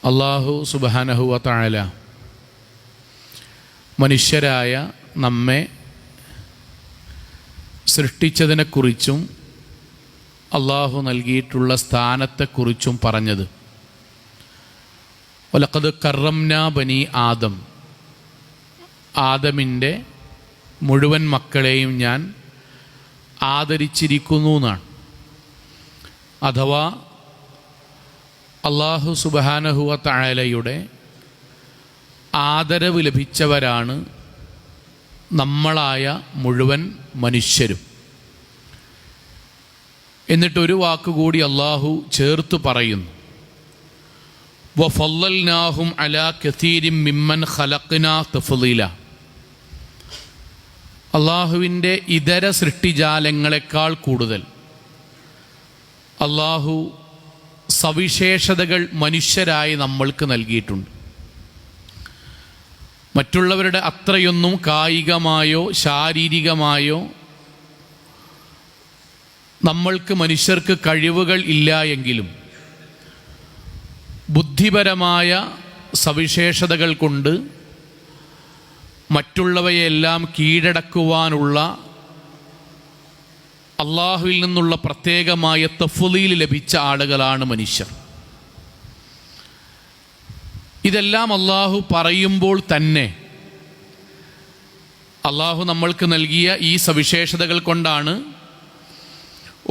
അല്ലാഹു സുബ്ഹാനഹു വ തആല മനുഷ്യരായ നമ്മെ സൃഷ്ടിച്ചതിനെക്കുറിച്ചും അള്ളാഹു നൽകിയിട്ടുള്ള സ്ഥാനത്തെക്കുറിച്ചും പറഞ്ഞത് വലഖദ് കറംനാ ബനി ആദം, ആദമിൻ്റെ മുഴുവൻ മക്കളെയും ഞാൻ ആദരിച്ചിരിക്കുന്നു എന്നാണ്. അഥവാ അല്ലാഹു സുബ്ഹാനഹു വ തആലയുടെ ആദരവ് ലഭിച്ചവരാണ് നമ്മളായ മുഴുവൻ മനുഷ്യരും. എന്നിട്ടൊരു വാക്കുകൂടി അള്ളാഹു ചേർത്ത് പറയുന്നു, വഫല്ലൽനാഹും അലാ കസീരിൻ മിമ്മൻ ഖലഖ്നാ തഫ്ളീല. അള്ളാഹുവിൻ്റെ ഇതര സൃഷ്ടിജാലങ്ങളെക്കാൾ കൂടുതൽ അള്ളാഹു സവിശേഷതകൾ മനുഷ്യരായി നമ്മൾക്ക് നൽകിയിട്ടുണ്ട്. മറ്റുള്ളവരുടെ അത്രയൊന്നും കായികമായോ ശാരീരികമായോ നമ്മൾക്ക് മനുഷ്യർക്ക് കഴിവുകൾ ഇല്ല എങ്കിലും ബുദ്ധിപരമായ സവിശേഷതകൾ കൊണ്ട് മറ്റുള്ളവയെല്ലാം കീഴടക്കുവാനുള്ള അള്ളാഹുവിൽ നിന്നുള്ള പ്രത്യേകമായ തഫ്ളീൽ ലഭിച്ച ആളുകളാണ് മനുഷ്യർ. ഇതെല്ലാം അള്ളാഹു പറയുമ്പോൾ തന്നെ അള്ളാഹു നമ്മൾക്ക് നൽകിയ ഈ സവിശേഷതകൾ കൊണ്ടാണ്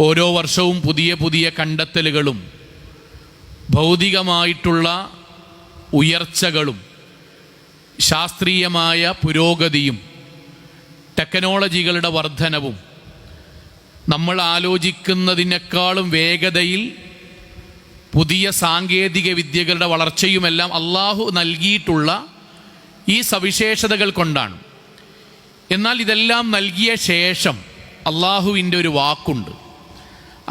ഓരോ വർഷവും പുതിയ പുതിയ കണ്ടെത്തലുകളും ഭൗതികമായിട്ടുള്ള ഉയർച്ചകളും ശാസ്ത്രീയമായ പുരോഗതിയും ടെക്നോളജികളുടെ വർധനവും നമ്മൾ ആലോചിക്കുന്നതിനേക്കാളും വേഗതയിൽ പുതിയ സാങ്കേതിക വിദ്യകളുടെ വളർച്ചയുമെല്ലാം അള്ളാഹു നൽകിയിട്ടുള്ള ഈ സവിശേഷതകൾ കൊണ്ടാണ്. എന്നാൽ ഇതെല്ലാം നൽകിയ ശേഷം അള്ളാഹുവിൻ്റെ ഒരു വാക്കുണ്ട്.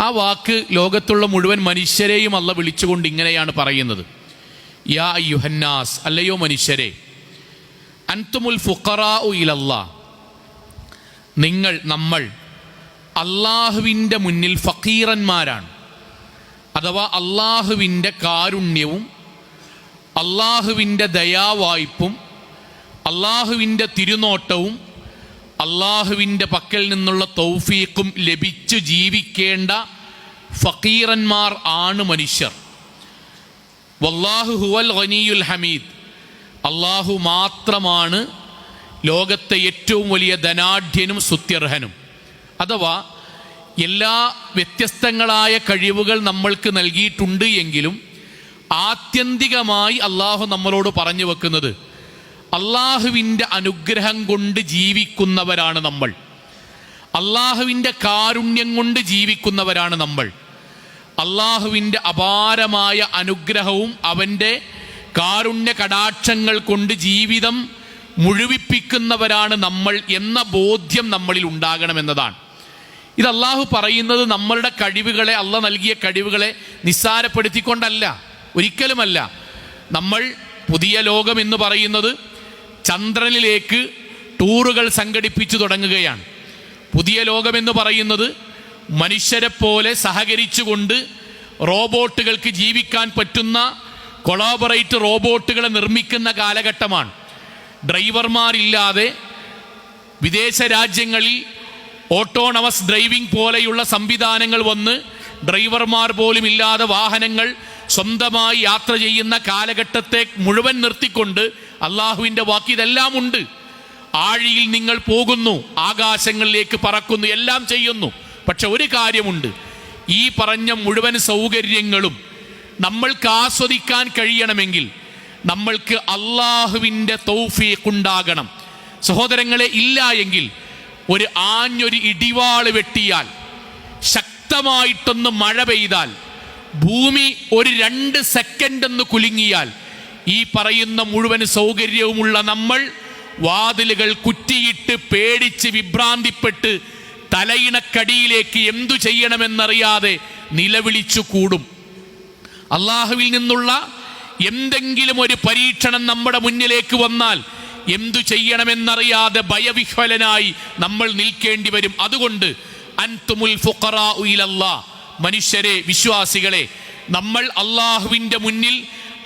ആ വാക്ക് ലോകത്തുള്ള മുഴുവൻ മനുഷ്യരെയും അള്ള വിളിച്ചുകൊണ്ട് ഇങ്ങനെയാണ് പറയുന്നത്, യാ അയ്യുഹന്നാസ്, അല്ലയോ മനുഷ്യരെ, അൻതുമുൽ ഫുഖറാഉ ഇലല്ലാഹ്, നമ്മൾ അള്ളാഹുവിൻ്റെ മുന്നിൽ ഫഖീറന്മാരാണ്. അഥവാ അള്ളാഹുവിൻ്റെ കാരുണ്യവും അള്ളാഹുവിൻ്റെ ദയാവായ്പും അള്ളാഹുവിൻ്റെ തിരുനോട്ടവും അള്ളാഹുവിൻ്റെ പക്കൽ നിന്നുള്ള തൗഫീഖും ലഭിച്ചു ജീവിക്കേണ്ട ഫഖീറന്മാർ ആണ് മനുഷ്യർ. വല്ലാഹു ഹുവൽ ഗനിയുൽ ഹമീദ്, അള്ളാഹു മാത്രമാണ് ലോകത്തെ ഏറ്റവും വലിയ ധനാഢ്യനും സ്തുത്യർഹനും. അഥവാ എല്ലാ വ്യത്യസ്തങ്ങളായ കഴിവുകൾ നമ്മൾക്ക് നൽകിയിട്ടുണ്ട് എങ്കിലും ആത്യന്തികമായി അള്ളാഹു നമ്മളോട് പറഞ്ഞു വെക്കുന്നത് അള്ളാഹുവിൻ്റെ അനുഗ്രഹം കൊണ്ട് ജീവിക്കുന്നവരാണ് നമ്മൾ, അള്ളാഹുവിൻ്റെ കാരുണ്യം കൊണ്ട് ജീവിക്കുന്നവരാണ് നമ്മൾ, അള്ളാഹുവിൻ്റെ അപാരമായ അനുഗ്രഹവും അവൻ്റെ കാരുണ്യ കടാക്ഷങ്ങൾ കൊണ്ട് ജീവിതം മുഴുവിപ്പിക്കുന്നവരാണ് നമ്മൾ എന്ന ബോധ്യം നമ്മളിൽ ഉണ്ടാകണമെന്നതാണ്. ഇത് അള്ളാഹു പറയുന്നത് നമ്മളുടെ കഴിവുകളെ, അള്ളാഹ് നൽകിയ കഴിവുകളെ നിസ്സാരപ്പെടുത്തിക്കൊണ്ടല്ല, ഒരിക്കലുമല്ല. നമ്മൾ പുതിയ ലോകം എന്ന് പറയുന്നത് ചന്ദ്രനിലേക്ക് ടൂറുകൾ സംഘടിപ്പിച്ചു തുടങ്ങുകയാണ്. പുതിയ ലോകമെന്ന് പറയുന്നത് മനുഷ്യരെ പോലെ സഹകരിച്ചുകൊണ്ട് റോബോട്ടുകൾക്ക് ജീവിക്കാൻ പറ്റുന്ന കൊളാബറേറ്റ് റോബോട്ടുകളെ നിർമ്മിക്കുന്ന കാലഘട്ടമാണ്. ഡ്രൈവർമാരില്ലാതെ വിദേശ രാജ്യങ്ങളിൽ ഓട്ടോണമസ് ഡ്രൈവിംഗ് പോലെയുള്ള സംവിധാനങ്ങൾ വന്ന് ഡ്രൈവർമാർ പോലും ഇല്ലാതെ വാഹനങ്ങൾ സ്വന്തമായി യാത്ര ചെയ്യുന്ന കാലഘട്ടത്തെ മുഴുവൻ നിർത്തിക്കൊണ്ട് അള്ളാഹുവിൻ്റെ വാക്ക് ഇതെല്ലാം ഉണ്ട്. ആഴിയിൽ നിങ്ങൾ പോകുന്നു, ആകാശങ്ങളിലേക്ക് പറക്കുന്നു, എല്ലാം ചെയ്യുന്നു. പക്ഷെ ഒരു കാര്യമുണ്ട്, ഈ പറഞ്ഞ മുഴുവൻ സൗകര്യങ്ങളും നമ്മൾക്ക് ആസ്വദിക്കാൻ കഴിയണമെങ്കിൽ നമ്മൾക്ക് അള്ളാഹുവിൻ്റെ തൗഫീഖ് ഉണ്ടാകണം. സഹോദരങ്ങളെ, ഇല്ല എങ്കിൽ ഒരു ആഞ്ഞൊരു ഇടിവാള് വെട്ടിയാൽ, ശക്തമായിട്ടൊന്ന് മഴ പെയ്താൽ, ഭൂമി ഒരു 2 സെക്കൻഡ് ഒന്ന് കുലുങ്ങിയാൽ ഈ പറയുന്ന മുഴുവൻ സൗകര്യവുമുള്ള നമ്മൾ വാതിലുകൾ കുറ്റിയിട്ട് പേടിച്ച് വിഭ്രാന്തിപ്പെട്ട് തലയിണക്കടിയിലേക്ക് എന്തു ചെയ്യണമെന്നറിയാതെ നിലവിളിച്ചു കൂടും. അള്ളാഹുവിൽ നിന്നുള്ള എന്തെങ്കിലും ഒരു പരീക്ഷണം നമ്മുടെ മുന്നിലേക്ക് വന്നാൽ എന്തു ചെയ്യണമെന്നറിയാതെ ഭയവിഹ്വലനായി നമ്മൾ നിൽക്കേണ്ടി വരും. അതുകൊണ്ട് അൻതുമുൽ ഫുഖറാഉ ഇലല്ലാഹ്, മനുഷ്യരെ, വിശ്വാസികളെ, നമ്മൾ അള്ളാഹുവിൻ്റെ മുന്നിൽ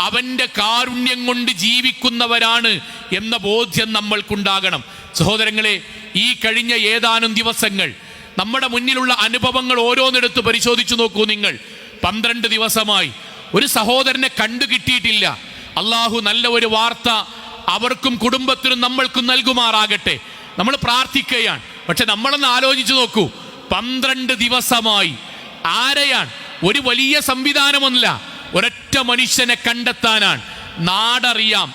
അവൻ്റെ കാരുണ്യം കൊണ്ട് ജീവിക്കുന്നവരാണ് എന്ന ബോധ്യം നമ്മൾക്കുണ്ടാകണം. സഹോദരങ്ങളെ, ഈ കഴിഞ്ഞ ഏതാനും ദിവസങ്ങൾ നമ്മുടെ മുന്നിലുള്ള അനുഭവങ്ങൾ ഓരോന്നെടുത്ത് പരിശോധിച്ചു നോക്കൂ നിങ്ങൾ. 12 ദിവസമായി ഒരു സഹോദരനെ കണ്ടു കിട്ടിയിട്ടില്ല. അള്ളാഹു നല്ല ഒരു വാർത്ത അവർക്കും കുടുംബത്തിനും നമ്മൾക്കും നൽകുമാറാകട്ടെ. നമ്മൾ പ്രാർത്ഥിക്കുകയാണ്. പക്ഷെ നമ്മളൊന്ന് ആലോചിച്ചു നോക്കൂ, 12 ദിവസമായി ആരെയാണ്? ഒരു വലിയ സംവിധാനമൊന്നുമില്ല, ഒരൊറ്റ മനുഷ്യനെ കണ്ടെത്താനാണ്. നാടറിയാം,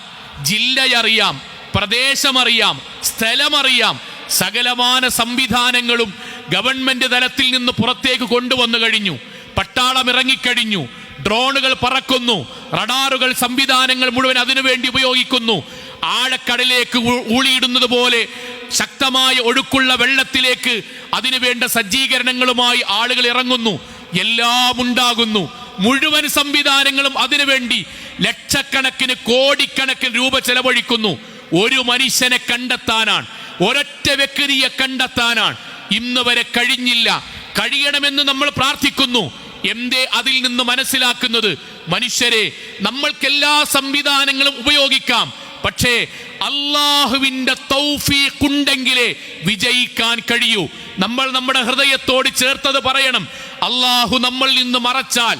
ജില്ലയറിയാം, പ്രദേശമറിയാം, സ്ഥലമറിയാം, സകലമാന സംവിധാനങ്ങളും ഗവൺമെന്റ് തലത്തിൽ നിന്ന് പുറത്തേക്ക് കൊണ്ടുവന്നു കഴിഞ്ഞു. പട്ടാളം ഇറങ്ങിക്കഴിഞ്ഞു, ഡ്രോണുകൾ പറക്കുന്നു, റഡാറുകൾ സംവിധാനങ്ങൾ മുഴുവൻ അതിനുവേണ്ടി ഉപയോഗിക്കുന്നു. ആഴക്കടലിലേക്ക് ഊളിയിടുന്നത് പോലെ ശക്തമായ ഒഴുക്കുള്ള വെള്ളത്തിലേക്ക് അതിനുവേണ്ട സജ്ജീകരണങ്ങളുമായി ആളുകൾ ഇറങ്ങുന്നു. എല്ലാം ഉണ്ടാകുന്നു, മുഴുവൻ സംവിധാനങ്ങളും അതിനുവേണ്ടി ലക്ഷക്കണക്കിന് കോടിക്കണക്കിന് രൂപ ചെലവഴിക്കുന്നു. ഒരു മനുഷ്യനെ കണ്ടെത്താനാണ്, ഒരൊറ്റ വ്യക്തിയെ കണ്ടെത്താനാണ്. ഇന്ന് വരെ കഴിഞ്ഞില്ല. കഴിയണമെന്ന് നമ്മൾ പ്രാർത്ഥിക്കുന്നു. എന്തേ അതിൽ നിന്ന് മനസ്സിലാക്കുന്നത്? മനുഷ്യരെ, നമ്മൾക്കെല്ലാ സംവിധാനങ്ങളും ഉപയോഗിക്കാം, പക്ഷേ അള്ളാഹുവിൻ്റെ തൗഫീഖ് ഉണ്ടെങ്കിലേ വിജയിക്കാൻ കഴിയൂ. നമ്മൾ നമ്മുടെ ഹൃദയത്തോട് ചേർത്തത് പറയണം. അള്ളാഹു നമ്മളിൽ നിന്ന് മറച്ചാൽ,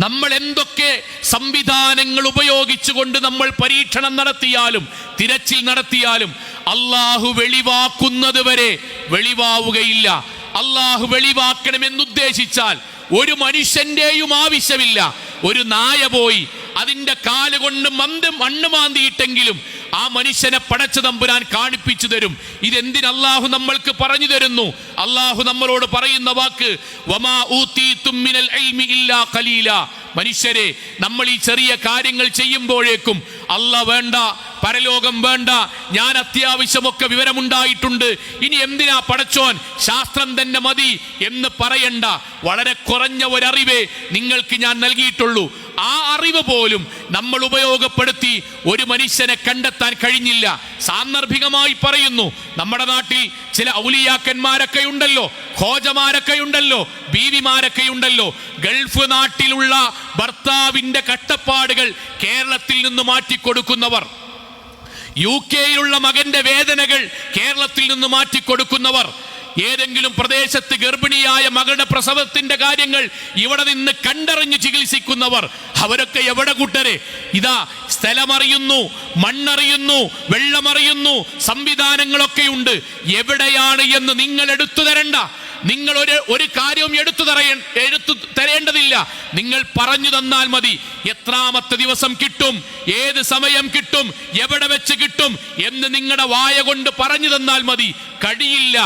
നമ്മൾ എന്തൊക്കെ സംവിധാനങ്ങൾ ഉപയോഗിച്ചുകൊണ്ട് നമ്മൾ പരീക്ഷണം നടത്തിയാലും തിരച്ചിൽ നടത്തിയാലും അള്ളാഹു വെളിവാക്കുന്നത് വരെ വെളിവാവുകയില്ല. അള്ളാഹു വെളിവാക്കണമെന്നുദ്ദേശിച്ചാൽ ഒരു മനുഷ്യന്റെയും ആവശ്യമില്ല. ഒരു നായ പോയി അതിൻ്റെ കാലുകൊണ്ട് മണ്ണ് മാന്തിയിട്ടെങ്കിലും ആ മനുഷ്യനെ പടച്ച തമ്പുരാൻ കാണിപ്പിച്ചു തരും. ഇതെന്തിന് അള്ളാഹു നമ്മൾക്ക് പറഞ്ഞു തരുന്നു? അള്ളാഹു നമ്മളോട് പറയുന്ന വാക്ക്, വമാ ഊതീതും മിനൽ ഇൽമി ഇല്ലാ ഖലീല. മനുഷ്യരെ, നമ്മൾ ഈ ചെറിയ കാര്യങ്ങൾ ചെയ്യുമ്പോഴേക്കും അല്ലാഹ് വേണ്ട, പരലോകം വേണ്ട, ഞാൻ അത്യാവശ്യമൊക്കെ വിവരമുണ്ടായിട്ടുണ്ട്, ഇനി എന്തിനാ പടച്ചോൻ, ശാസ്ത്രം തന്നെ മതി എന്ന് പറയണ്ട. വളരെ കുറഞ്ഞ ഒരറിവേ നിങ്ങൾക്ക് ഞാൻ നൽകിയിട്ടുള്ളൂ. ആ അറിവ് പോലും നമ്മൾ ഉപയോഗപ്പെടുത്തി ഒരു മനുഷ്യനെ കണ്ടെത്താൻ കഴിഞ്ഞില്ല. സാന്ദർഭികമായി പറയുന്നു, നമ്മുടെ നാട്ടിൽ ചില ഔലിയാക്കന്മാരൊക്കെ ഉണ്ടല്ലോ, ഖോജമാരൊക്കെ ഉണ്ടല്ലോ, ബീവിമാരൊക്കെ ഉണ്ടല്ലോ. ഗൾഫ് നാട്ടിലുള്ള ഭർത്താവിൻ്റെ കഷ്ടപ്പാടുകൾ കേരളത്തിൽ നിന്ന് മാറ്റിക്കൊടുക്കുന്നവർ, UK-യിലുള്ള മകന്റെ വേദനകൾ കേരളത്തിൽ നിന്ന് മാറ്റിക്കൊടുക്കുന്നവർ, ഏതെങ്കിലും പ്രദേശത്ത് ഗർഭിണിയായ മകളുടെ പ്രസവത്തിന്റെ കാര്യങ്ങൾ ഇവിടെ നിന്ന് കണ്ടറിഞ്ഞ് ചികിത്സിക്കുന്നവർ, അവരൊക്കെ എവിടെ കൂട്ടരെ? ഇതാ സ്ഥലമറിയുന്നു, മണ്ണറിയുന്നു, വെള്ളമറിയുന്നു, സംവിധാനങ്ങളൊക്കെയുണ്ട്. എവിടെയാണ് എന്ന് നിങ്ങൾ എടുത്തു തരണ്ട. നിങ്ങൾ ഒരു കാര്യവും എടുത്തു തരേണ്ടതില്ല. നിങ്ങൾ പറഞ്ഞു തന്നാൽ മതി. എത്രാമത്തെ ദിവസം കിട്ടും, ഏത് സമയം കിട്ടും, എവിടെ വെച്ച് കിട്ടും എന്ന് നിങ്ങളുടെ വായ കൊണ്ട് പറഞ്ഞു തന്നാൽ മതി. കഴിയില്ല.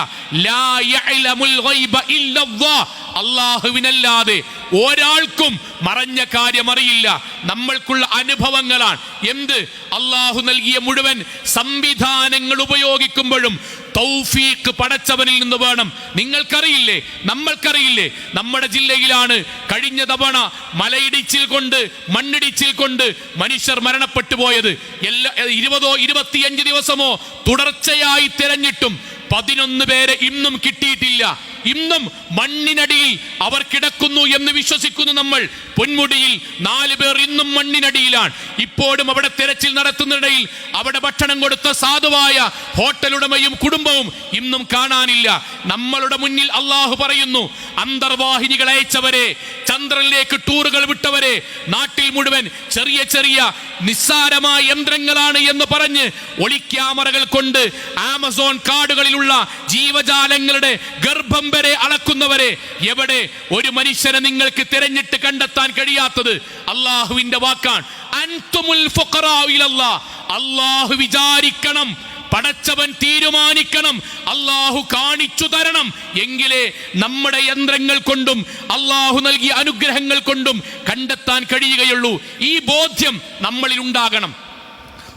ലാ യഅലമുൽ ഗൈബ ഇല്ലല്ലാഹ്. അല്ലാഹുവിനല്ലാതെ ഒരാൾക്കും മറഞ്ഞ കാര്യം അറിയില്ല. നമ്മൾക്കുള്ള അനുഭവങ്ങളാണ്. എന്ത്? അള്ളാഹു നൽകിയ മുഴുവൻ സംവിധാനങ്ങൾ ഉപയോഗിക്കുമ്പോഴും തൗഫീഖ് പടച്ചവനിൽ നിന്ന് വേണം. നിങ്ങൾക്കറിയില്ലേ, നമ്മൾക്കറിയില്ലേ, നമ്മുടെ ജില്ലയിലാണ് കഴിഞ്ഞ തവണ മലയിടിച്ചിൽ കൊണ്ട്, മണ്ണിടിച്ചിൽ കൊണ്ട് മനുഷ്യർ മരണപ്പെട്ടു പോയത്. 20-25 ദിവസമോ തുടർച്ചയായി തിരഞ്ഞിട്ടും 11 പേരെ ഇന്നും കിട്ടിയിട്ടില്ല. ഇന്നും മണ്ണിനടിയിൽ അവർ കിടക്കുന്നു എന്ന് വിശ്വസിക്കുന്നു നമ്മൾ. പൊന്മുടിയിൽ 4 പേർ ഇന്നും മണ്ണിനടിയിലാണ്. ഇപ്പോഴും അവിടെ തിരച്ചിൽ നടത്തുന്നതിനിടയിൽ അവിടെ ഭക്ഷണം കൊടുത്ത സാധുവായ ഹോട്ടലുടമയും കുടുംബവും ഇന്നും കാണാനില്ല. നമ്മളുടെ മുന്നിൽ അള്ളാഹു പറയുന്നു, അന്തർവാഹിനികൾ അയച്ചവരെ, ചന്ദ്രനിലേക്ക് ടൂറുകൾ വിട്ടവരെ, നാട്ടിൽ മുഴുവൻ ചെറിയ ചെറിയ നിസ്സാരമായ യന്ത്രങ്ങളാണ് എന്ന് പറഞ്ഞ് ഒളിക്യാമറകൾ കൊണ്ട് ആമസോൺ കാടുകളിലുള്ള ജീവജാലങ്ങളുടെ ഗർഭം വരെ അളക്കുന്നവരെ, എവിടെ ഒരു മനുഷ്യനെ നിങ്ങൾക്ക് തിരഞ്ഞിട്ട് കണ്ടെത്താൻ കഴിയാത്തത്? അള്ളാഹുവിന്റെ വാക്കാണ്, അൻതുമുൽ ഫുഖറാ ഇലല്ലാഹ്. അള്ളാഹു വിചാരിക്കണം, പടച്ചവൻ തീരുമാനിക്കണം, അള്ളാഹു കാണിച്ചു തരണം. എങ്കിലേ നമ്മുടെ യന്ത്രങ്ങൾ കൊണ്ടും അള്ളാഹു നൽകിയ അനുഗ്രഹങ്ങൾ കൊണ്ടും കണ്ടെത്താൻ കഴിയുകയുള്ളൂ. ഈ ബോധ്യം നമ്മളിൽ ഉണ്ടാകണം,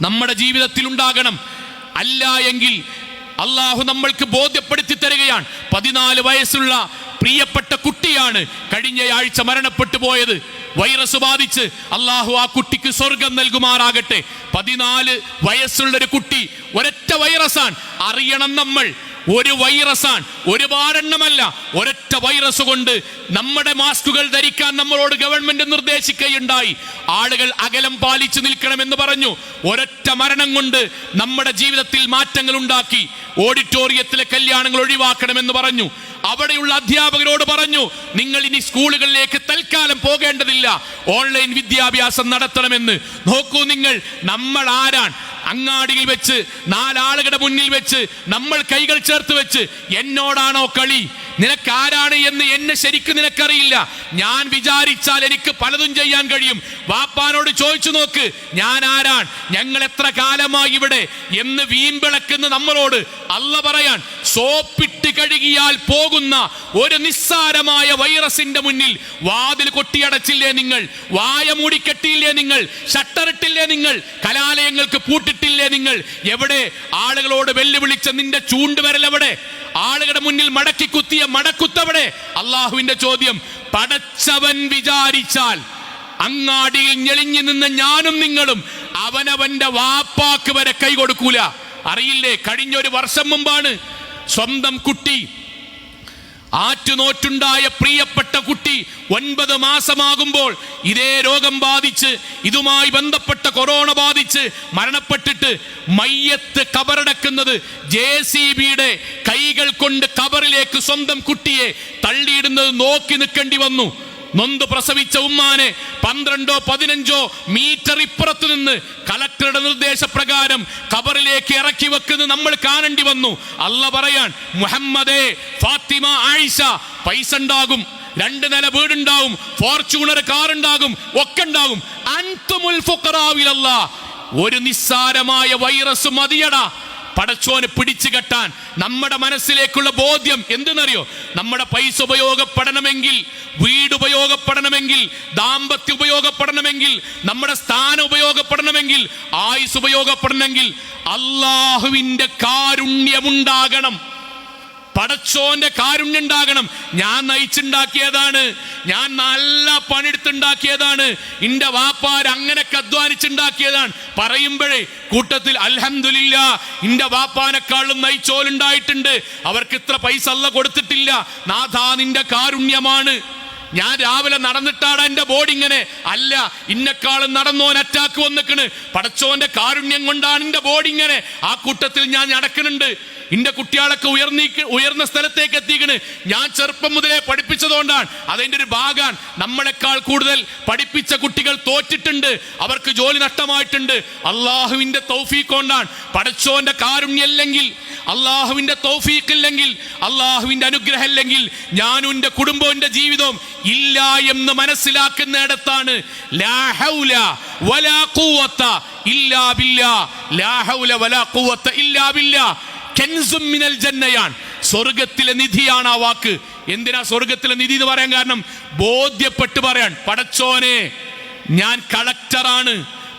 നമ്മുടെ ജീവിതത്തിൽ ഉണ്ടാകണം. അല്ല എങ്കിൽ അള്ളാഹു നമ്മൾക്ക് ബോധ്യപ്പെടുത്തി തരികയാണ്. 14 വയസ്സുള്ള പ്രിയപ്പെട്ട കുട്ടിയാണ് കഴിഞ്ഞയാഴ്ച മരണപ്പെട്ടു പോയത്, വൈറസ് ബാധിച്ച്. അള്ളാഹു ആ കുട്ടിക്ക് സ്വർഗം നൽകുമാറാകട്ടെ. 14 വയസ്സുള്ളൊരു കുട്ടി, ഒരൊറ്റ വൈറസാണ്. അറിയണം നമ്മൾ, ഒരു വൈറസാണ്, ഒരുപാടെണ്ണമല്ല, ഒരൊറ്റ വൈറസ് കൊണ്ട് നമ്മുടെ മാസ്കുകൾ ധരിക്കാൻ നമ്മളോട് ഗവൺമെന്റ് നിർദ്ദേശിക്കുകയുണ്ടായി. ആളുകൾ അകലം പാലിച്ചു നിൽക്കണമെന്ന് പറഞ്ഞു. ഒരൊറ്റ മരണം കൊണ്ട് നമ്മുടെ ജീവിതത്തിൽ മാറ്റങ്ങൾ ഉണ്ടാക്കി. ഓഡിറ്റോറിയത്തിലെ കല്യാണങ്ങൾ ഒഴിവാക്കണമെന്ന് പറഞ്ഞു. അവിടെയുള്ള അധ്യാപകരോട് പറഞ്ഞു, നിങ്ങൾ ഇനി സ്കൂളുകളിലേക്ക് തൽക്കാലം പോകേണ്ടതില്ല, ഓൺലൈൻ വിദ്യാഭ്യാസം നടത്തണമെന്ന്. നോക്കൂ നിങ്ങൾ, നമ്മൾ ആരാണ്? അങ്ങാടിയിൽ വെച്ച് 4 ആളുകളുടെ മുന്നിൽ വെച്ച് നമ്മൾ കൈകൾ ചേർത്ത് വെച്ച്, എന്നോടാണോ കളി, നിനക്കാരാണ് എന്ന് എന്നെ ശരിക്കും നിനക്കറിയില്ല, ഞാൻ വിചാരിച്ചാൽ എനിക്ക് പലതും ചെയ്യാൻ കഴിയും, വാപ്പാനോട് ചോദിച്ചു നോക്ക് ഞാൻ ആരാണ്, ഞങ്ങൾ എത്ര കാലമായി ഇവിടെ എന്ന് വീമ്പിളക്കുന്ന നമ്മളോട് അല്ല പറയാൻ, സോപ്പിട്ട് കഴുകിയാൽ പോകുന്ന ഒരു നിസ്സാരമായ വൈറസിന്റെ മുന്നിൽ വാതിൽ കൊട്ടിയടച്ചില്ലേ നിങ്ങൾ, വായ മൂടിക്കെട്ടിയില്ലേ നിങ്ങൾ, ഷട്ടറിട്ടില്ലേ നിങ്ങൾ, കലാലയങ്ങൾക്ക് പൂട്ടിട്ടില്ലേ നിങ്ങൾ? എവിടെ ആളുകളോട് വെല്ലുവിളിച്ച നിന്റെ ചൂണ്ടുവിരൽ എവിടെ? ആളുകളുടെ മുന്നിൽ മടക്കി കുത്തിയ മടക്കുത്തവിടെ? അള്ളാഹുവിന്റെ ചോദ്യം, പടച്ചവൻ വിചാരിച്ചാൽ അങ്ങാടിയിൽ ഞെളിഞ്ഞു നിന്ന് ഞാനും നിങ്ങളും അവനവന്റെ വാപ്പാക്ക് വരെ കൈ കൊടുക്കൂല. അറിയില്ലേ, കഴിഞ്ഞൊരു വർഷം മുമ്പാണ് സ്വന്തം കുട്ടി, ആറ്റുനോറ്റുണ്ടായ പ്രിയപ്പെട്ട കുട്ടി 9 മാസമാകുമ്പോൾ ഇതേ രോഗം ബാധിച്ച്, ഇതുമായി ബന്ധപ്പെട്ട കൊറോണ ബാധിച്ച് മരണപ്പെട്ടിട്ട് മയ്യത്ത് കബറടക്കുന്നത് JCBയുടെ കൈകൾ കൊണ്ട് കബറിലേക്ക് സ്വന്തം കുട്ടിയെ തള്ളിയിടുന്നത് നോക്കി നിൽക്കേണ്ടി വന്നു. നൊന്ത് പ്രസവിച്ച ഉമ്മാനെ 12-15 മീറ്റർ ഇപ്പുറത്ത് നിന്ന് കളക്ടറുടെ നിർദ്ദേശപ്രകാരം കബറിലേക്ക് ഇറക്കി വെക്കുന്നത് നമ്മൾ കാണേണ്ടി വന്നു. അല്ല പറയാൻ, മുഹമ്മദേ, ഫാത്തിമ, ആയിഷ, പൈസ ഉണ്ടാകും, 2 നില വീടുണ്ടാവും, ഫോർച്യൂണർ കാർ ഉണ്ടാകും, ഒക്കെ ഉണ്ടാകും. അൻതുമുൽ ഫുഖറാ ഇലല്ലാഹ്. ഒരു നിസ്സാരമായ വൈറസ് മതിയടാ പടച്ചോനെ പിടിച്ചു കെട്ടാൻ. നമ്മുടെ മനസ്സിലേക്കുള്ള ബോധ്യം എന്തെന്നറിയോ? നമ്മുടെ പൈസ ഉപയോഗപ്പെടണമെങ്കിൽ, വീട് ഉപയോഗപ്പെടണമെങ്കിൽ, ദാമ്പത്യം ഉപയോഗപ്പെടണമെങ്കിൽ, നമ്മുടെ സ്ഥാനം ഉപയോഗപ്പെടണമെങ്കിൽ, ആയുസ് ഉപയോഗപ്പെടണമെങ്കിൽ അള്ളാഹുവിന്റെ കാരുണ്യമുണ്ടാകണം, പടച്ചോന്റെ കാരുണ്യം ഉണ്ടാകണം. ഞാൻ നയിച്ചുണ്ടാക്കിയതാണ്, ഞാൻ നല്ല പണിയെടുത്തുണ്ടാക്കിയതാണ്, എന്റെ വാപ്പാർ അങ്ങനെയൊക്കെ അധ്വാനിച്ചുണ്ടാക്കിയതാണ് പറയുമ്പോഴേ കൂട്ടത്തിൽ അൽഹംദുലില്ലാ എന്റെ വാപ്പാനെക്കാളും നയിച്ചോലുണ്ടായിട്ടുണ്ട്, അവർക്ക് ഇത്ര പൈസ അല്ല കൊടുത്തിട്ടില്ല, നാഥാ നിന്റെ കാരുണ്യമാണ്. ഞാൻ രാവിലെ നടന്നിട്ടാണ് എന്റെ ബോഡി ഇങ്ങനെ അല്ല, ഇന്നെക്കാളും നടന്നോൻ അറ്റാക്ക് വന്നിക്കണ്, പടച്ചോന്റെ കാരുണ്യം കൊണ്ടാണ് എന്റെ ബോഡി ഇങ്ങനെ. ആ കൂട്ടത്തിൽ ഞാൻ നടക്കുന്നുണ്ട്. എന്റെ കുട്ടികളൊക്കെ ഉയർന്ന സ്ഥലത്തേക്ക് എത്തിക്കണ്. ഞാൻ ചെറുപ്പം മുതലേ പഠിപ്പിച്ചതുകൊണ്ടാണ്, അതിൻ്റെ ഒരു ഭാഗമാണ്. നമ്മളെക്കാൾ കൂടുതൽ പഠിപ്പിച്ച കുട്ടികൾ തോറ്റിട്ടുണ്ട്, അവർക്ക് ജോലി നഷ്ടമായിട്ടുണ്ട്. അള്ളാഹുവിന്റെ തൗഫീഖ് കൊണ്ടാണ്. പടച്ചോന്റെ കാരുണ്യം ഇല്ലെങ്കിൽ, അള്ളാഹുവിന്റെ തൗഫീഖ് ഇല്ലെങ്കിൽ, അള്ളാഹുവിന്റെ അനുഗ്രഹം ഇല്ലെങ്കിൽ ഞാനും എന്റെ കുടുംബവും എന്റെ ജീവിതവും ഇല്ല എന്ന് മനസ്സിലാക്കുന്നിടത്താണ് ലാ ഹൗല വലാ ഖുവത ഇല്ലാ ബില്ലാഹ്. ലാ ഹൗല വലാ ഖുവത ഇല്ലാ ബില്ലാഹ്. കൻസും മിനൽ ജന്നയാൻ, സ്വർഗത്തിലെ നിധിയാണ് ആ വാക്ക്. എന്തിനാ സ്വർഗത്തിലെ നിധി എന്ന് പറയാൻ കാരണം? ബോധ്യപ്പെട്ട് പറയാൻ, പടച്ചോനെ ഞാൻ കളക്ടറാണ്,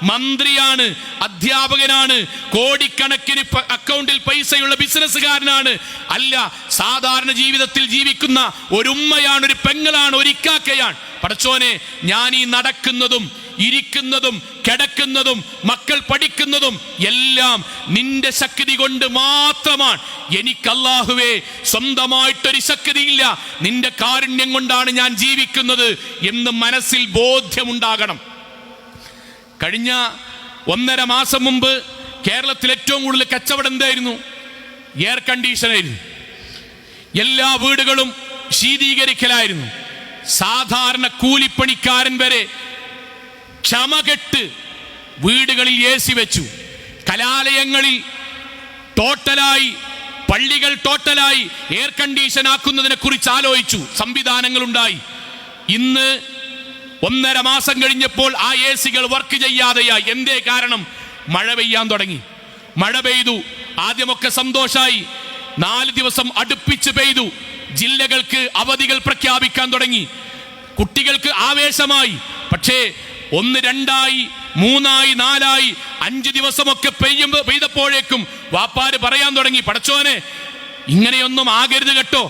മന്ത്രിയാണ്, അധ്യാപകനാണ്, കോടിക്കണക്കിന് അക്കൗണ്ടിൽ പൈസയുള്ള ബിസിനസ്സുകാരനാണ്, അല്ല സാധാരണ ജീവിതത്തിൽ ജീവിക്കുന്ന ഒരു ഉമ്മയാണ്, ഒരു പെങ്ങളാണ്, ഒരു ഇക്കാക്കയാണ്. പടച്ചോനെ ഞാൻ ഈ നടക്കുന്നതും ഇരിക്കുന്നതും കിടക്കുന്നതും മക്കൾ പഠിക്കുന്നതും എല്ലാം നിന്റെ ശക്തി കൊണ്ട് മാത്രമാണ്. എനിക്ക് അല്ലാഹുവേ സ്വന്തമായിട്ടൊരു ശക്തിയില്ല, നിന്റെ കാരുണ്യം കൊണ്ടാണ് ഞാൻ ജീവിക്കുന്നത് എന്ന് മനസ്സിൽ ബോധ്യമുണ്ടാകണം. കഴിഞ്ഞ 1.5 മാസം മുമ്പ് കേരളത്തിൽ ഏറ്റവും കൂടുതൽ കച്ചവടം എന്തായിരുന്നു? എയർ കണ്ടീഷനായിരുന്നു. എല്ലാ വീടുകളും ശീതീകരിക്കലായിരുന്നു. സാധാരണ കൂലിപ്പണിക്കാരൻ വരെ ക്ഷമകെട്ട് വീടുകളിൽ AC വെച്ചു. കലാലയങ്ങളിൽ ടോട്ടലായി, പള്ളികൾ ടോട്ടലായി എയർ കണ്ടീഷൻ ആക്കുന്നതിനെ കുറിച്ച് ആലോചിച്ചു, സംവിധാനങ്ങളുണ്ടായി. ഇന്ന് 1.5 മാസം കഴിഞ്ഞപ്പോൾ ആ AC-കൾ വർക്ക് ചെയ്യാതെയായി. എന്തേ കാരണം? മഴ പെയ്യാൻ തുടങ്ങി. മഴ പെയ്തു, ആദ്യമൊക്കെ സന്തോഷായി. 4 ദിവസം അടുപ്പിച്ച് പെയ്തു. ജില്ലകൾക്ക് അവധികൾ പ്രഖ്യാപിക്കാൻ തുടങ്ങി. കുട്ടികൾക്ക് ആവേശമായി. പക്ഷേ 1, 2, 3, 4, 5 ദിവസമൊക്കെ പെയ്തപ്പോഴേക്കും വാപ്പാര് പറയാൻ തുടങ്ങി, പടച്ചോനെ ഇങ്ങനെയൊന്നും ആകരുത് കേട്ടോ.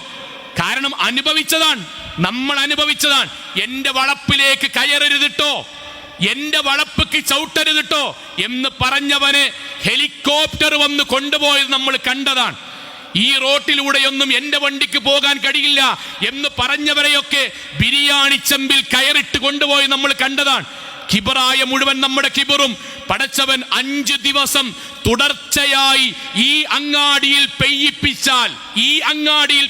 കാരണം അനുഭവിച്ചതാണ്, നമ്മൾ അനുഭവിച്ചതാണ്. എന്റെ വളപ്പിലേക്ക് കയറരുതിട്ടോ, എന്റെ വളപ്പിക്ക് ചവിട്ടരുതിട്ടോ എന്ന് പറഞ്ഞവനെ ഹെലികോപ്റ്റർ വന്ന് കൊണ്ടുപോയത് നമ്മൾ കണ്ടതാണ്. ഈ റോട്ടിലൂടെയൊന്നും എന്റെ വണ്ടിക്ക് പോകാൻ കഴിയില്ല എന്ന് പറഞ്ഞവരെയൊക്കെ ബിരിയാണി ചെമ്പിൽ കയറിട്ട് കൊണ്ടുപോയി നമ്മൾ കണ്ടതാണ്. കിബറായ മുഴുവൻ നമ്മുടെ കിബറും പടച്ചവൻ 5 ദിവസം തുടർച്ചയായി ഈ അങ്ങാടിയിൽ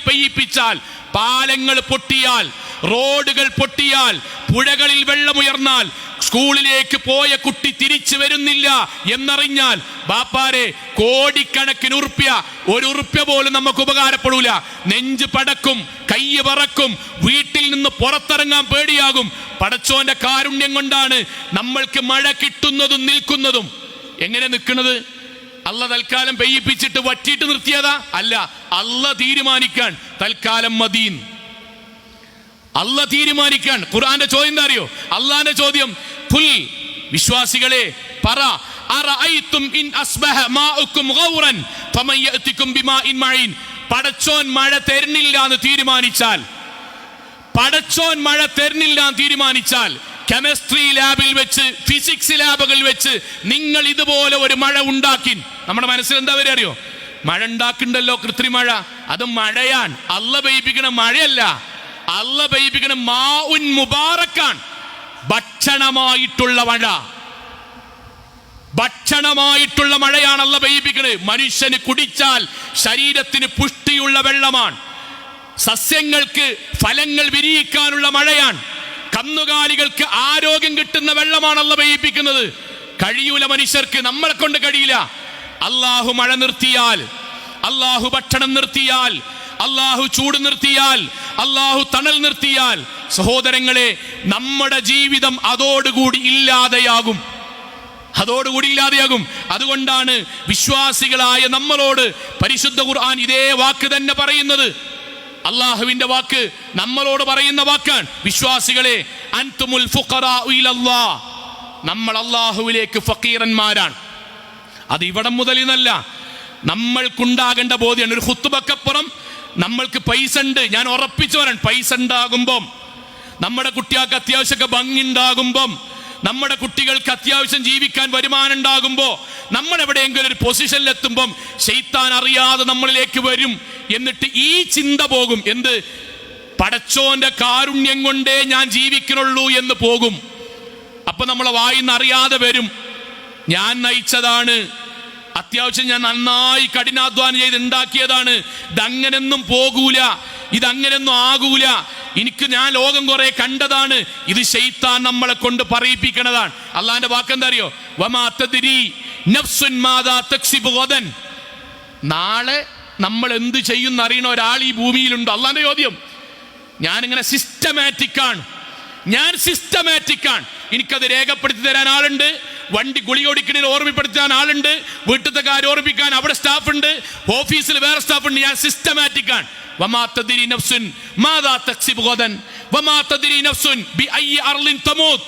പെയ്യിപ്പിച്ചാൽ പാലങ്ങൾ പൊട്ടിയാൽ, റോഡുകൾ പൊട്ടിയാൽ, പുഴകളിൽ വെള്ളമുയർന്നാൽ, സ്കൂളിലേക്ക് പോയ കുട്ടി തിരിച്ചു വരുന്നില്ല എന്നറിഞ്ഞാൽ ബാപ്പാരെ കോടിക്കണക്കിന് ഉറുപ്പ്യ, ഒരു ഉറുപ്പ്യ പോലും നമുക്ക് ഉപകാരപ്പെടൂല. നെഞ്ച് പടക്കും, കൈ പറക്കും, വീട്ടിൽ നിന്ന് പുറത്തിറങ്ങാൻ പേടിയാകും. പടച്ചോന്റെ കാരുണ്യം കൊണ്ടാണ് നമ്മൾക്ക് മഴ കിട്ടുന്നതും നിൽക്കുന്നതും. എങ്ങനെ നിൽക്കുന്നത്? അല്ല തൽക്കാലം പെയ്യിപ്പിച്ചിട്ട് വറ്റിയിട്ട് നിർത്തിയതാ? അല്ല, അല്ല തീരുമാനിക്കാൻ തൽക്കാലം മദീൻ. അല്ല തീരുമാനിക്കാൻ. ഖുർആന്റെ ചോദ്യം എന്താ അറിയോ? അള്ളാന്റെ ചോദ്യം, ഖുൽ വിശ്വാസികളെ പറ, അറഅയ്തും ഇൻ അസ്ബഹ മാഉകും ഗൗറൻ ഫമൻ യഅതികും ബിമാഇൻ മഈൻ. പടച്ചോൻ മഴ തരുന്നില്ല എന്ന് തീരുമാനിച്ചാൽ, കെമിസ്ട്രി ലാബിൽ വെച്ച്, ഫിസിക്സ് ലാബുകളിൽ വെച്ച് നിങ്ങൾ ഇതുപോലെ ഒരു മഴ ഉണ്ടാക്കി, നമ്മുടെ മനസ്സിൽ എന്താ വരെ അറിയോ? മഴ ഉണ്ടാക്കുന്നുണ്ടല്ലോ, കൃത്രിമ മഴ. അത് മഴയാൻ, അല്ല പെയ്യിപ്പിക്കണ മഴയല്ല. അല്ല പെയ്യിപ്പിക്കണ മാഉൻ മുബാറക്കാൻ, ഭക്ഷണമായിട്ടുള്ള മഴയാണ് അല്ല പെയ്യിപ്പിക്കണത്. മനുഷ്യന് കുടിച്ചാൽ ശരീരത്തിന് പുഷ്ടിയുള്ള വെള്ളമാണ്. സസ്യങ്ങൾക്ക് ഫലങ്ങൾ വിരിയിക്കാനുള്ള മഴയാണ്. കന്നുകാലികൾക്ക് ആരോഗ്യം കിട്ടുന്ന വെള്ളമാണ് അല്ല പെയ്യിപ്പിക്കുന്നത്. കഴിയൂല മനുഷ്യർക്ക്, നമ്മളെ കൊണ്ട് കഴിയില്ല. അള്ളാഹു മഴ നിർത്തിയാൽ, അള്ളാഹു ഭക്ഷണം നിർത്തിയാൽ, അള്ളാഹു ചൂട് നിർത്തിയാൽ, അള്ളാഹു തണൽ നിർത്തിയാൽ, സഹോദരങ്ങളെ, നമ്മുടെ ജീവിതം അതോടുകൂടി ഇല്ലാതെയാകും. അതുകൊണ്ടാണ് വിശ്വാസികളായ നമ്മളോട് പരിശുദ്ധ ഖുർആൻ ഇതേ വാക്ക് തന്നെ പറയുന്നത്. അള്ളാഹുവിന്റെ വാക്ക് നമ്മളോട് പറയുന്ന വാക്കാണ്. വിശ്വാസികളെ, അൻതുമുൽ ഫുഖറാഉ ഇലല്ലാഹ്, നമ്മൾ അള്ളാഹുവിലേക്ക് ഫക്കീറന്മാരാണ്. അത് ഇവിടം മുതൽ എന്നല്ല, നമ്മൾക്കുണ്ടാകേണ്ട ബോധ്യമാണ്. ഒരു ഖുത്ബക്കപ്പുറം നമ്മൾക്ക് പൈസ ഉണ്ട്, ഞാൻ ഉറപ്പിച്ചു പറയാൻ, പൈസ ഉണ്ടാകുമ്പം, നമ്മുടെ കുട്ടികൾക്ക് അത്യാവശ്യമൊക്കെ ഭംഗി ഉണ്ടാകുമ്പം, നമ്മുടെ കുട്ടികൾക്ക് അത്യാവശ്യം ജീവിക്കാൻ വരുമാനം ഉണ്ടാകുമ്പോൾ, നമ്മൾ എവിടെയെങ്കിലും ഒരു പൊസിഷനിലെത്തുമ്പം ശൈത്താൻ അറിയാതെ നമ്മളിലേക്ക് വരും. എന്നിട്ട് ഈ ചിന്ത പോകും, എന്ത്? പടച്ചോന്റെ കാരുണ്യം കൊണ്ടേ ഞാൻ ജീവിക്കണുള്ളൂ എന്ന് പോകും. അപ്പൊ നമ്മളെ വായിന്ന് അറിയാതെ വരും, ഞാൻ നയിച്ചതാണ്, അത്യാവശ്യം ഞാൻ നന്നായി കഠിനാധ്വാനം ചെയ്ത് ഉണ്ടാക്കിയതാണ്, ഇതങ്ങനെയൊന്നും പോകൂല, ഇതങ്ങനെയൊന്നും ആകൂല, ഞാൻ ലോകം കുറെ കണ്ടതാണ്. ഇത് ശൈത്താൻ നമ്മളെ കൊണ്ട് പറയിപ്പിക്കണതാണ്. അള്ളാന്റെ വാക്കെന്താ അറിയോ? വമാ തദ്രി നഫ്സുൻ മാദാ തക്സിബു ഗദൻ. നാളെ നമ്മൾ എന്ത് ചെയ്യുന്ന അറിയണ ഒരാൾ ഈ ഭൂമിയിലുണ്ടോ? അള്ളാന്റെ ചോദ്യം. ഞാനിങ്ങനെ സിസ്റ്റമാറ്റിക്കാണ്, എനിക്കത് രേഖപ്പെടുത്തി തരാൻ ആളുണ്ട്, വണ്ടി ഗുളി ഓടിക്കണേന് ഓർമ്മപ്പെടുത്താൻ ആളുണ്ട്, വീട്ടിലത്തെ കാര്യം ഓർമ്മിക്കാൻ അവിടെ സ്റ്റാഫ് ഉണ്ട്, ഓഫീസിൽ വേറെ സ്റ്റാഫ് ഉണ്ട്. ഞാൻ സിസ്റ്റമാറ്റിക്കാണ്. വമാ തദ്രി നഫ്സുൻ മാദാ തക്സിബു ഗദൻ വമാ തദ്രി നഫ്സുൻ ബിഅയ്യി അർളിൻ തമൂത്ത്.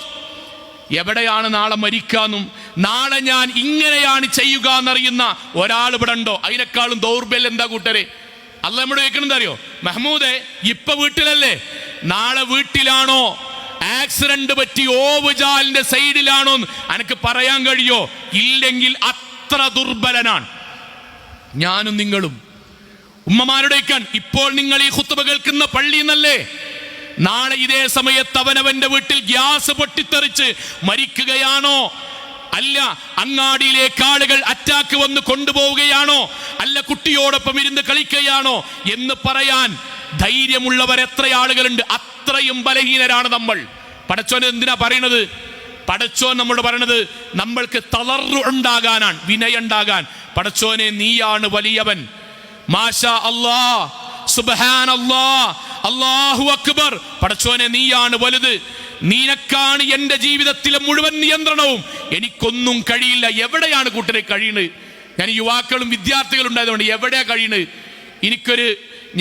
എവിടെയാണ് നാളെ മരിക്കാന്നും നാളെ ഞാൻ ഇങ്ങനെയാണ് ചെയ്യുക എന്നറിയുന്ന ഒരാൾ ഇവിടെ ഉണ്ടോ? അതിനേക്കാളും ദൗർബല്യം എന്താ കൂട്ടരെ? അല്ല നമ്മുടെ കേൾക്കണെന്താ അറിയോ? മെഹ്മൂദെ, ഇപ്പൊ വീട്ടിലല്ലേ, നാളെ വീട്ടിലാണോ? ആക്സിഡന്റ് പറ്റി ഓവുചാലിന്റെ സൈഡിലാണോ എനിക്ക് പറയാൻ കഴിയോ? ഇല്ലെങ്കിൽ അത്ര ദുർബലനാണ് ഞാനും നിങ്ങളും. ഉമ്മമാരുടെക്കാൻ ഇപ്പോൾ നിങ്ങൾ ഈ ഖുത്ബ കേൾക്കുന്ന പള്ളി എന്നല്ലേ? നാളെ ഇതേ സമയത്ത് അവനവന്റെ വീട്ടിൽ ഗ്യാസ് പൊട്ടിത്തെറിച്ച് മരിക്കുകയാണോ? അല്ല അങ്ങാടിയിലേക്ക് ആളുകൾ അറ്റാക്ക് വന്ന് കൊണ്ടുപോവുകയാണോ? അല്ല കുട്ടിയോടൊപ്പം ഇരുന്ന് കളിക്കുകയാണോ എന്ന് പറയാൻ ധൈര്യമുള്ളവർ എത്ര ആളുകളുണ്ട്? അത്രയും ബലഹീനരാണ് നമ്മൾ. പടച്ചോൻ എന്തിനാ പറയണത്? പടച്ചോൻ നമ്മളോട് പറയണത് നമ്മൾക്ക് തളർറു ഉണ്ടാകാനാണ്, വിനയുണ്ടാകാൻ. പടച്ചോനെ, നീയാണ് വലിയവൻ. മാഷാ അല്ലാഹ്, സുബ്ഹാനല്ലാഹ്, അല്ലാഹു അക്ബർ. പടച്ചോനെ, നീയാണ് വലുത്. നിനക്കാണ് എൻ്റെ ജീവിതത്തിലെ മുഴുവൻ നിയന്ത്രണവും. എനിക്കൊന്നും കഴിയില്ല. എവിടെയാണ് കൂട്ടരെ കഴിയുന്നത്? ഞാൻ യുവാക്കളും വിദ്യാർത്ഥികളും ഉണ്ടായതുകൊണ്ട് എവിടെയാ കഴിയുന്നത്?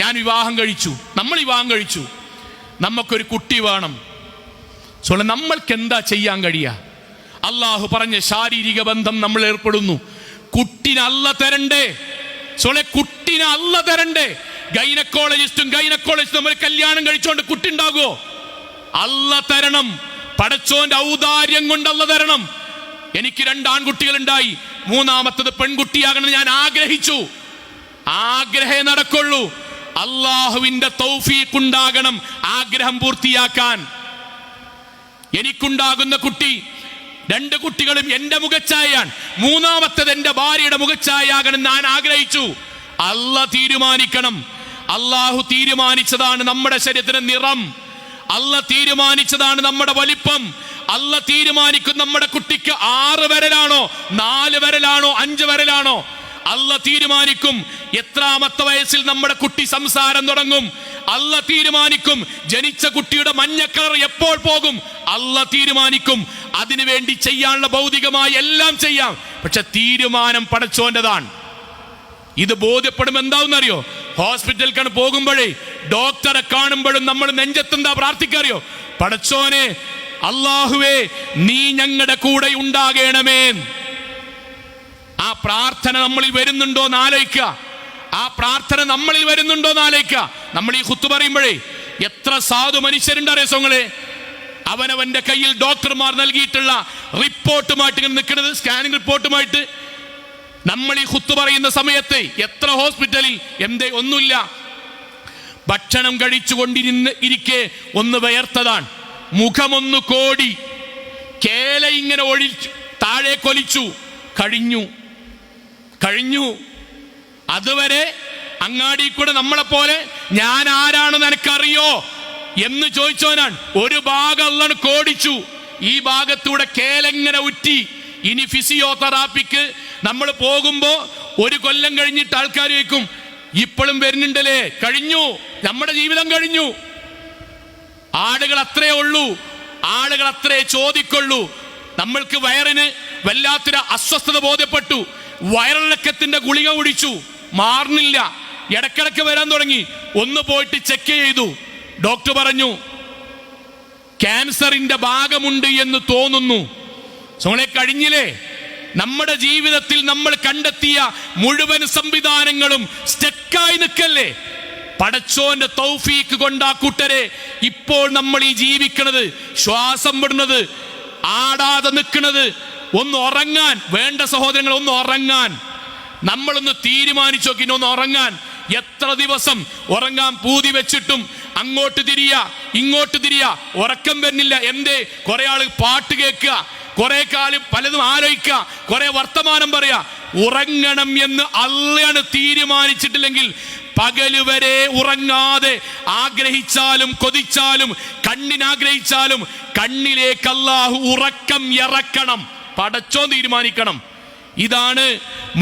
ഞാൻ വിവാഹം കഴിച്ചു, നമ്മൾ വിവാഹം കഴിച്ചു, നമുക്കൊരു കുട്ടി വേണം. നമ്മൾക്ക് എന്താ ചെയ്യാൻ കഴിയുക? അള്ളാഹു പറഞ്ഞ ശാരീരിക ബന്ധം നമ്മൾ ഏർപ്പെടുന്നു. കുട്ടിനെ അല്ല തരണ്ടേ? കുട്ടിനെ അല്ല തരണ്ടേ? ഗൈനക്കോളജിസ്റ്റും തമ്മിൽ കല്യാണം കഴിച്ചോണ്ട് കുട്ടി ഉണ്ടാകുമോ? അല്ല തരണം. പടച്ചോന്റെ ഔദാര്യം കൊണ്ട് അല്ല തരണം. എനിക്ക് 2 ആൺകുട്ടികൾ ഉണ്ടായി, 3ാമത്തത് പെൺകുട്ടിയാകണമെന്ന് ഞാൻ ആഗ്രഹിച്ചു. ആഗ്രഹേ നടക്കുള്ളൂ. അള്ളാഹുവിന്റെ തൗഫീഖ് ഉണ്ടാകണം ആഗ്രഹം പൂർത്തിയാക്കാൻ. എനിക്കുണ്ടാകുന്ന കുട്ടി, 2 കുട്ടികളും എന്റെ മുഖച്ഛായയാണ്, 3ാമത്തേത് എന്റെ ഭാര്യയുടെ മുഖച്ഛായയാകണം ഞാൻ ആഗ്രഹിച്ചു. അല്ലാഹ് തീരുമാനിക്കണം. അള്ളാഹു തീരുമാനിച്ചതാണ് നമ്മുടെ ശരീരത്തിന് നിറം, അല്ലാഹ് തീരുമാനിച്ചതാണ് നമ്മുടെ വലിപ്പം. അല്ലാഹ് തീരുമാനിക്കും നമ്മുടെ കുട്ടിക്ക് 6 വിരലാണോ 4 വിരലാണോ 5 വിരലാണോ. അല്ലാഹ് തീരുമാനിക്കും എത്രാമത്തെ വയസ്സിൽ നമ്മുടെ കുട്ടി സംസാരം തുടങ്ങും. അല്ലാഹ് തീരുമാനിക്കും ജനിച്ച കുട്ടിയുടെ മഞ്ഞ കളർ എപ്പോൾ പോകും. അല്ലാഹ് തീരുമാനിക്കും. അതിനുവേണ്ടി ചെയ്യാനുള്ള ഭൗതികമായി എല്ലാം ചെയ്യാം, പക്ഷെ തീരുമാനം പടച്ചോന്റെതാണ്. ഇത് ബോധ്യപ്പെടും എന്താവുന്നറിയോ? ഹോസ്പിറ്റലിൽ പോകുമ്പോഴേ ഡോക്ടറെ കാണുമ്പോഴും നമ്മൾ നെഞ്ചത്തെന്താ പ്രാർത്ഥിക്കറിയോ? പടച്ചോനെ, അല്ലാഹുവേ, നീ ഞങ്ങളുടെ കൂടെ ഉണ്ടാകണമേ. ആ പ്രാർത്ഥന നമ്മളിൽ വരുന്നുണ്ടോ എന്ന് ആലോചിക്കുക. ആ പ്രാർത്ഥന നമ്മളിൽ വരുന്നുണ്ടോ എന്ന് ആലോചിക്കുക. നമ്മൾ ഈ ഖുത്ബ പറയുമ്പോഴേ എത്ര സാധു മനുഷ്യരുണ്ട് അറിയോ സോങ്ങളെ? അവനവന്റെ കയ്യിൽ ഡോക്ടർമാർ നൽകിയിട്ടുള്ള റിപ്പോർട്ടുമായിട്ട് ഇങ്ങനെ നിൽക്കുന്നത്, സ്കാനിങ് റിപ്പോർട്ടുമായിട്ട്. നമ്മൾ ഈ ഖുത്ബ പറയുന്ന സമയത്ത് എത്ര ഹോസ്പിറ്റലിൽ എന്തേ ഒന്നുമില്ല, ഭക്ഷണം കഴിച്ചുകൊണ്ടിരിക്കെ ഒന്ന് വിയർത്തതാണ്, മുഖമൊന്ന് കോടി, കേല ഇങ്ങനെ താഴെ കൊലിച്ചു, കഴിഞ്ഞു. അതുവരെ അങ്ങാടി കൂടെ നമ്മളെ പോലെ ഞാൻ ആരാണെന്ന് എനിക്കറിയോ എന്ന് ചോദിച്ചവനാണ്. ഒരു ഭാഗം അള്ളാഹ് കോടിച്ചു, ഈ ഭാഗത്തൂടെ കേലെങ്ങനെ ഉറ്റി. ഇനി ഫിസിയോതെറാപ്പിക്ക് നമ്മൾ പോകുമ്പോ 1 കൊല്ലം കഴിഞ്ഞിട്ട് ആൾക്കാർ ചോദിക്കും, ഇപ്പോഴും വരുന്നുണ്ടല്ലേ? കഴിഞ്ഞു, നമ്മുടെ ജീവിതം കഴിഞ്ഞു. ആളുകൾ അത്രേ ഉള്ളൂ, ആളുകൾ അത്രേ ചോദിക്കുള്ളൂ. നമ്മൾക്ക് വയറിന് വല്ലാത്തൊരു അസ്വസ്ഥത ബോധ്യപ്പെട്ടു, വയറിളക്കത്തിന്റെ ഗുളിക കുടിച്ചു, മാറുന്നില്ല, ഇടക്കിടക്ക് വരാൻ തുടങ്ങി. ഒന്ന് പോയിട്ട് ചെക്ക് ചെയ്തു, ഡോക്ടർ പറഞ്ഞു ക്യാൻസറിന്റെ ഭാഗമുണ്ട് എന്ന് തോന്നുന്നു. സോളെ കഴിഞ്ഞില്ലേ? നമ്മുടെ ജീവിതത്തിൽ നമ്മൾ കണ്ടെത്തിയ മുഴുവൻ സംവിധാനങ്ങളും സ്റ്റക്കായി നിൽക്കല്ലേ? പടച്ചോന്റെ തൗഫീക്ക് കൊണ്ടാ കൂട്ടരെ ഇപ്പോൾ നമ്മൾ ഈ ജീവിക്കണത്, ശ്വാസം വിടുന്നത്, ആടാതെ നിൽക്കുന്നത്. ഒന്ന് ഉറങ്ങാൻ വേണ്ട സഹോദരങ്ങൾ, ഒന്ന് ഉറങ്ങാൻ നമ്മളൊന്ന് തീരുമാനിച്ചു നോക്കി, ഒന്ന് ഉറങ്ങാൻ. എത്ര ദിവസം ഉറങ്ങാൻ പൂതി വെച്ചിട്ടും അങ്ങോട്ട് തിരിയ ഇങ്ങോട്ട് തിരിയ, ഉറക്കം വരുന്നില്ല. എന്തേ? കുറെ ആള് പാട്ട് കേൾക്കുക, കുറെ കാലം പലതും ആലോചിക്കുക, കുറെ വർത്തമാനം പറയാ. ഉറങ്ങണം എന്ന് അള്ളയാണ് തീരുമാനിച്ചിട്ടില്ലെങ്കിൽ പകല് വരെ ഉറങ്ങാതെ ആഗ്രഹിച്ചാലും കൊതിച്ചാലും കണ്ണിനാഗ്രഹിച്ചാലും കണ്ണിലേക്ക് അല്ലാഹു ഉറക്കം ഇറക്കണം. പടച്ചോൻ തീരുമാനിക്കണം. ഇതാണ്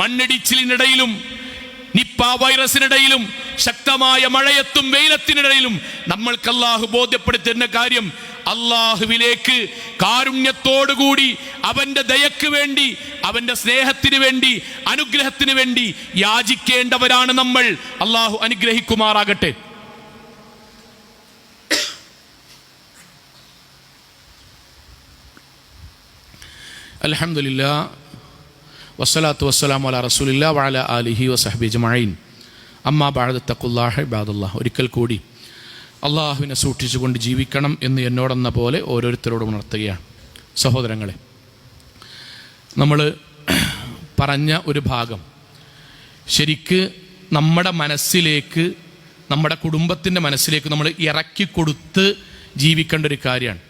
മണ്ണിടിച്ചിലിനിടയിലും നിപ്പ വൈറസിനിടയിലും ശക്തമായ മഴയത്തും വെയിലത്തിനിടയിലും നമ്മൾക്ക് അല്ലാഹു ബോധ്യപ്പെടുത്തുന്ന കാര്യം, അല്ലാഹുവിലേക്ക് കാരുണ്യത്തോടുകൂടി അവന്റെ ദയക്ക് വേണ്ടി, അവന്റെ സ്നേഹത്തിന് വേണ്ടി, അനുഗ്രഹത്തിന് വേണ്ടി യാചിക്കേണ്ടവരാണ് നമ്മൾ. അല്ലാഹു അനുഗ്രഹിക്കുമാറാകട്ടെ. അൽഹംദുലില്ലാഹ് വസ്സലാത്തു വസ്സലാമു അലാ റസൂലില്ലാഹി വഅലാ ആലിഹി വസഹ്ബിഹി അജ്മഈൻ. അമ്മാ ബഅദ് തഖുല്ലാഹി ഇബാദല്ലാഹ്. ഒരിക്കൽ കൂടി അള്ളാഹുവിനെ സൂക്ഷിച്ചുകൊണ്ട് ജീവിക്കണം എന്ന് എന്നോടെന്ന പോലെ ഓരോരുത്തരോടും ഉണർത്തുകയാണ്. സഹോദരങ്ങളെ, നമ്മൾ പറഞ്ഞ ഒരു ഭാഗം ശരിക്ക് നമ്മുടെ മനസ്സിലേക്ക്, നമ്മുടെ കുടുംബത്തിൻ്റെ മനസ്സിലേക്ക് നമ്മൾ ഇറക്കിക്കൊടുത്ത് ജീവിക്കേണ്ട ഒരു കാര്യമാണ്.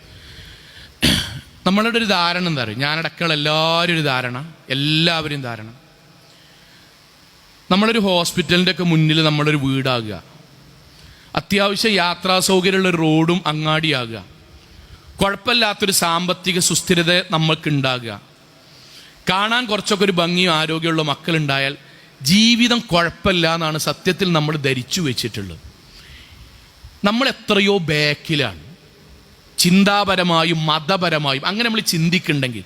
നമ്മളുടെ ഒരു ധാരണ എന്താ പറയുക, ഞാനടക്കമുള്ള എല്ലാവരും ധാരണ, നമ്മളൊരു ഹോസ്പിറ്റലിൻ്റെ ഒക്കെ മുന്നിൽ നമ്മളൊരു വീടാകുക, അത്യാവശ്യം യാത്രാ സൗകര്യമുള്ള ഒരു റോഡും അങ്ങാടിയാകുക, കുഴപ്പമില്ലാത്തൊരു സാമ്പത്തിക സുസ്ഥിരത നമ്മൾക്കുണ്ടാകുക, കാണാൻ കുറച്ചൊക്കെ ഒരു ഭംഗിയും ആരോഗ്യമുള്ള മക്കളുണ്ടായാൽ ജീവിതം കുഴപ്പമില്ല എന്നാണ് സത്യത്തിൽ നമ്മൾ ധരിച്ചു വെച്ചിട്ടുള്ളത്. നമ്മൾ എത്രയോ ബാക്കിലാണ് ചിന്താപരമായും മതപരമായും. അങ്ങനെ നമ്മൾ ചിന്തിക്കുന്നുണ്ടെങ്കിൽ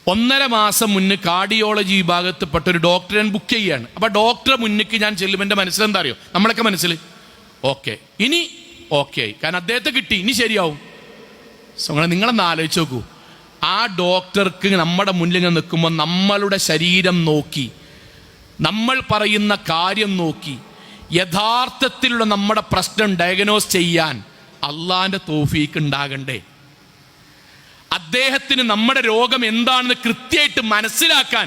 1.5 മാസം മുന്നേ കാർഡിയോളജി വിഭാഗത്തിൽപ്പെട്ട ഒരു ഡോക്ടറെ ഞാൻ ബുക്ക് ചെയ്യാണ്. അപ്പോൾ ഡോക്ടറെ മുന്നിലേക്ക് ഞാൻ ചെല്ലുമ്പോൾ എൻ്റെ മനസ്സിലെന്താ അറിയോ, നമ്മളൊക്കെ മനസ്സിൽ ഓക്കെ, ഇനി ഓക്കെ ആയി, കാരണം അദ്ദേഹത്തെ കിട്ടി, ഇനി ശരിയാവും. നിങ്ങളൊന്ന് ആലോചിച്ച് നോക്കൂ, ആ ഡോക്ടർക്ക് നമ്മുടെ മുന്നിൽ ഇങ്ങനെ നിൽക്കുമ്പോൾ നമ്മളുടെ ശരീരം നോക്കി, നമ്മൾ പറയുന്ന കാര്യം നോക്കി യഥാർത്ഥത്തിലുള്ള നമ്മുടെ പ്രശ്നം ഡയഗ്നോസ് ചെയ്യാൻ അള്ളാന്റെ തൗഫീക്ക് ഉണ്ടാകണ്ടേ? അദ്ദേഹത്തിന് നമ്മുടെ രോഗം എന്താണെന്ന് കൃത്യമായിട്ട് മനസ്സിലാക്കാൻ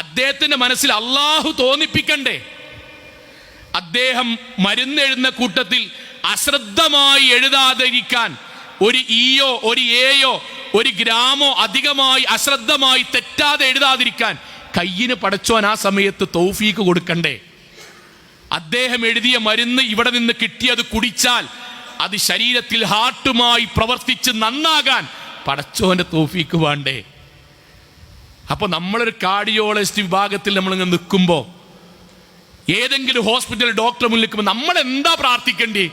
അദ്ദേഹത്തിന്റെ മനസ്സിൽ അള്ളാഹു തോന്നിപ്പിക്കണ്ടേ? അദ്ദേഹം മരുന്നെഴുതുന്ന കൂട്ടത്തിൽ അശ്രദ്ധമായി എഴുതാതിരിക്കാൻ ഒരു ഈയോ ഒരു എയോ ഒരു ഗ്രാമോ അധികമായി അശ്രദ്ധമായി തെറ്റാതെ എഴുതാതിരിക്കാൻ കയ്യിന് പടച്ചോൻ ആ സമയത്ത് തൗഫീക്ക് കൊടുക്കണ്ടേ? അദ്ദേഹം എഴുതിയ മരുന്ന് ഇവിടെ നിന്ന് കിട്ടിയത് കുടിച്ചാൽ അത് ശരീരത്തിൽ ഹാർട്ടുമായി പ്രവർത്തിച്ച് നന്നാകാൻ പടച്ചോന്റെ തൗഫീക്ക് വേണ്ടേ? അപ്പൊ നമ്മളൊരു കാർഡിയോളജിസ്റ്റ് വിഭാഗത്തിൽ നമ്മളിങ്ങനെ നിൽക്കുമ്പോൾ ഏതെങ്കിലും ഹോസ്പിറ്റൽ ഡോക്ടർ മുന്നിൽ നിൽക്കുമ്പോൾ നമ്മൾ എന്താ പ്രാർത്ഥിക്കേണ്ടി?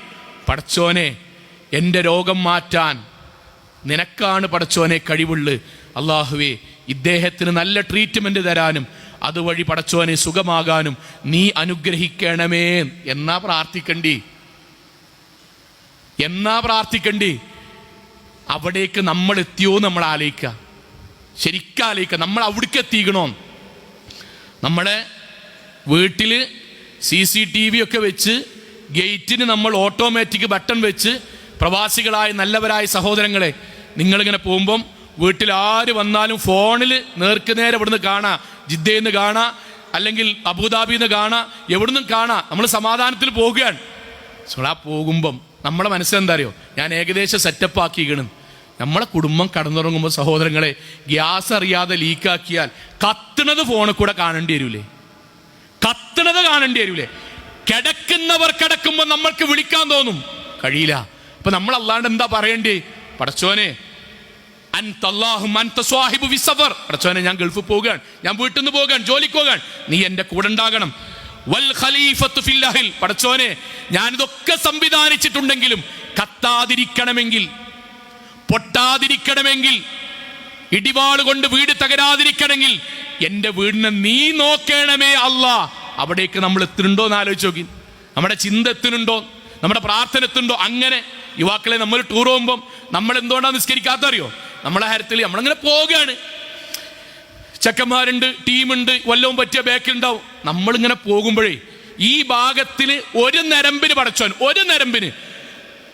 പടച്ചോനെ, എൻ്റെ രോഗം മാറ്റാൻ നിനക്കാണ് പടച്ചോനെ കഴിവുള്ളു. അള്ളാഹുവേ, ഇദ്ദേഹത്തിന് നല്ല ട്രീറ്റ്മെന്റ് തരാനും അതുവഴി പടച്ചോനെ സുഖമാകാനും നീ അനുഗ്രഹിക്കണമേ എന്നാ പ്രാർത്ഥിക്കണ്ടി. അവിടേക്ക് നമ്മൾ എത്തിയോ നമ്മൾ ആലോചിക്കുക, ശരിക്കും ആലോചിക്കുക. നമ്മൾ അവിടേക്ക് എത്തിക്കണോ? നമ്മളെ വീട്ടിൽ CCTV ഒക്കെ വെച്ച് ഗേറ്റിന് നമ്മൾ ഓട്ടോമാറ്റിക് ബട്ടൺ വെച്ച് പ്രവാസികളായ നല്ലവരായ സഹോദരങ്ങളെ, നിങ്ങളിങ്ങനെ പോകുമ്പം വീട്ടിൽ ആര് വന്നാലും ഫോണിൽ നേർക്ക് നേരെ ഇവിടുന്ന് കാണാം, ജിദ്ദയിൽ നിന്ന് കാണാം, അല്ലെങ്കിൽ അബുദാബിയിൽ നിന്ന് കാണാം, എവിടുന്നും കാണാം. നമ്മൾ സമാധാനത്തിൽ പോകുകയാണ്. ആ പോകുമ്പം നമ്മളെ മനസ്സിലെന്താ അറിയോ? ഞാൻ ഏകദേശം സെറ്റപ്പ് ആക്കിക്കണം. നമ്മളെ കുടുംബം കടന്നുറങ്ങുമ്പോൾ സഹോദരങ്ങളെ, ഗ്യാസ് അറിയാതെ ലീക്കാക്കിയാൽ കത്തുന്നത് ഫോണിൽ കൂടെ കാണേണ്ടി വരൂലേ? കിടക്കുന്നവർ കിടക്കുമ്പോൾ നമ്മൾക്ക് വിളിക്കാൻ തോന്നും, കഴിയില്ല. അപ്പൊ നമ്മൾ അല്ലാണ്ട് എന്താ പറയണ്ടേ? പടച്ചോനെ, പടച്ചോനെ, ഞാൻ ഗൾഫിൽ പോകാൻ, ഞാൻ വീട്ടിൽ നിന്ന് പോകാൻ, ജോലിക്ക് പോകാൻ, നീ എന്റെ കൂടെ ഉണ്ടാകണം. വൽ ഖലീഫത്തു ഫിൽ അഹ്ൽ, പടച്ചോനെ, ഞാനിതൊക്കെ സംവിധാനിച്ചിട്ടുണ്ടെങ്കിലും കത്താതിരിക്കണമെങ്കിൽ, പൊട്ടാതിരിക്കണമെങ്കിൽ, ഇടിവാള് കൊണ്ട് വീട് തകരാതിരിക്കണമെങ്കിൽ എന്റെ വീടിനെ നീ നോക്കണമേ അല്ലാ. അവിടേക്ക് നമ്മൾ എത്തുന്നുണ്ടോ എന്ന് ആലോചിച്ച് നോക്കി. നമ്മുടെ ചിന്ത എത്തുന്നുണ്ടോ? നമ്മുടെ പ്രാർത്ഥന എത്തുന്നുണ്ടോ? അങ്ങനെ യുവാക്കളെ, നമ്മൾ ടൂർ പോകുമ്പം നമ്മൾ എന്തുകൊണ്ടാണ് നിസ്കരിക്കാത്തറിയോ? നമ്മളെ കാര്യത്തിൽ നമ്മളിങ്ങനെ പോവുകയാണ്. ചെക്കന്മാരുണ്ട്, ടീമുണ്ട്, വല്ലവും പറ്റിയ ബാക്കിലുണ്ടാവും. നമ്മളിങ്ങനെ പോകുമ്പോഴേ ഈ ഭാഗത്തിന് ഒരു നരമ്പിന് പടച്ചോൻ, ഒരു നരമ്പിന്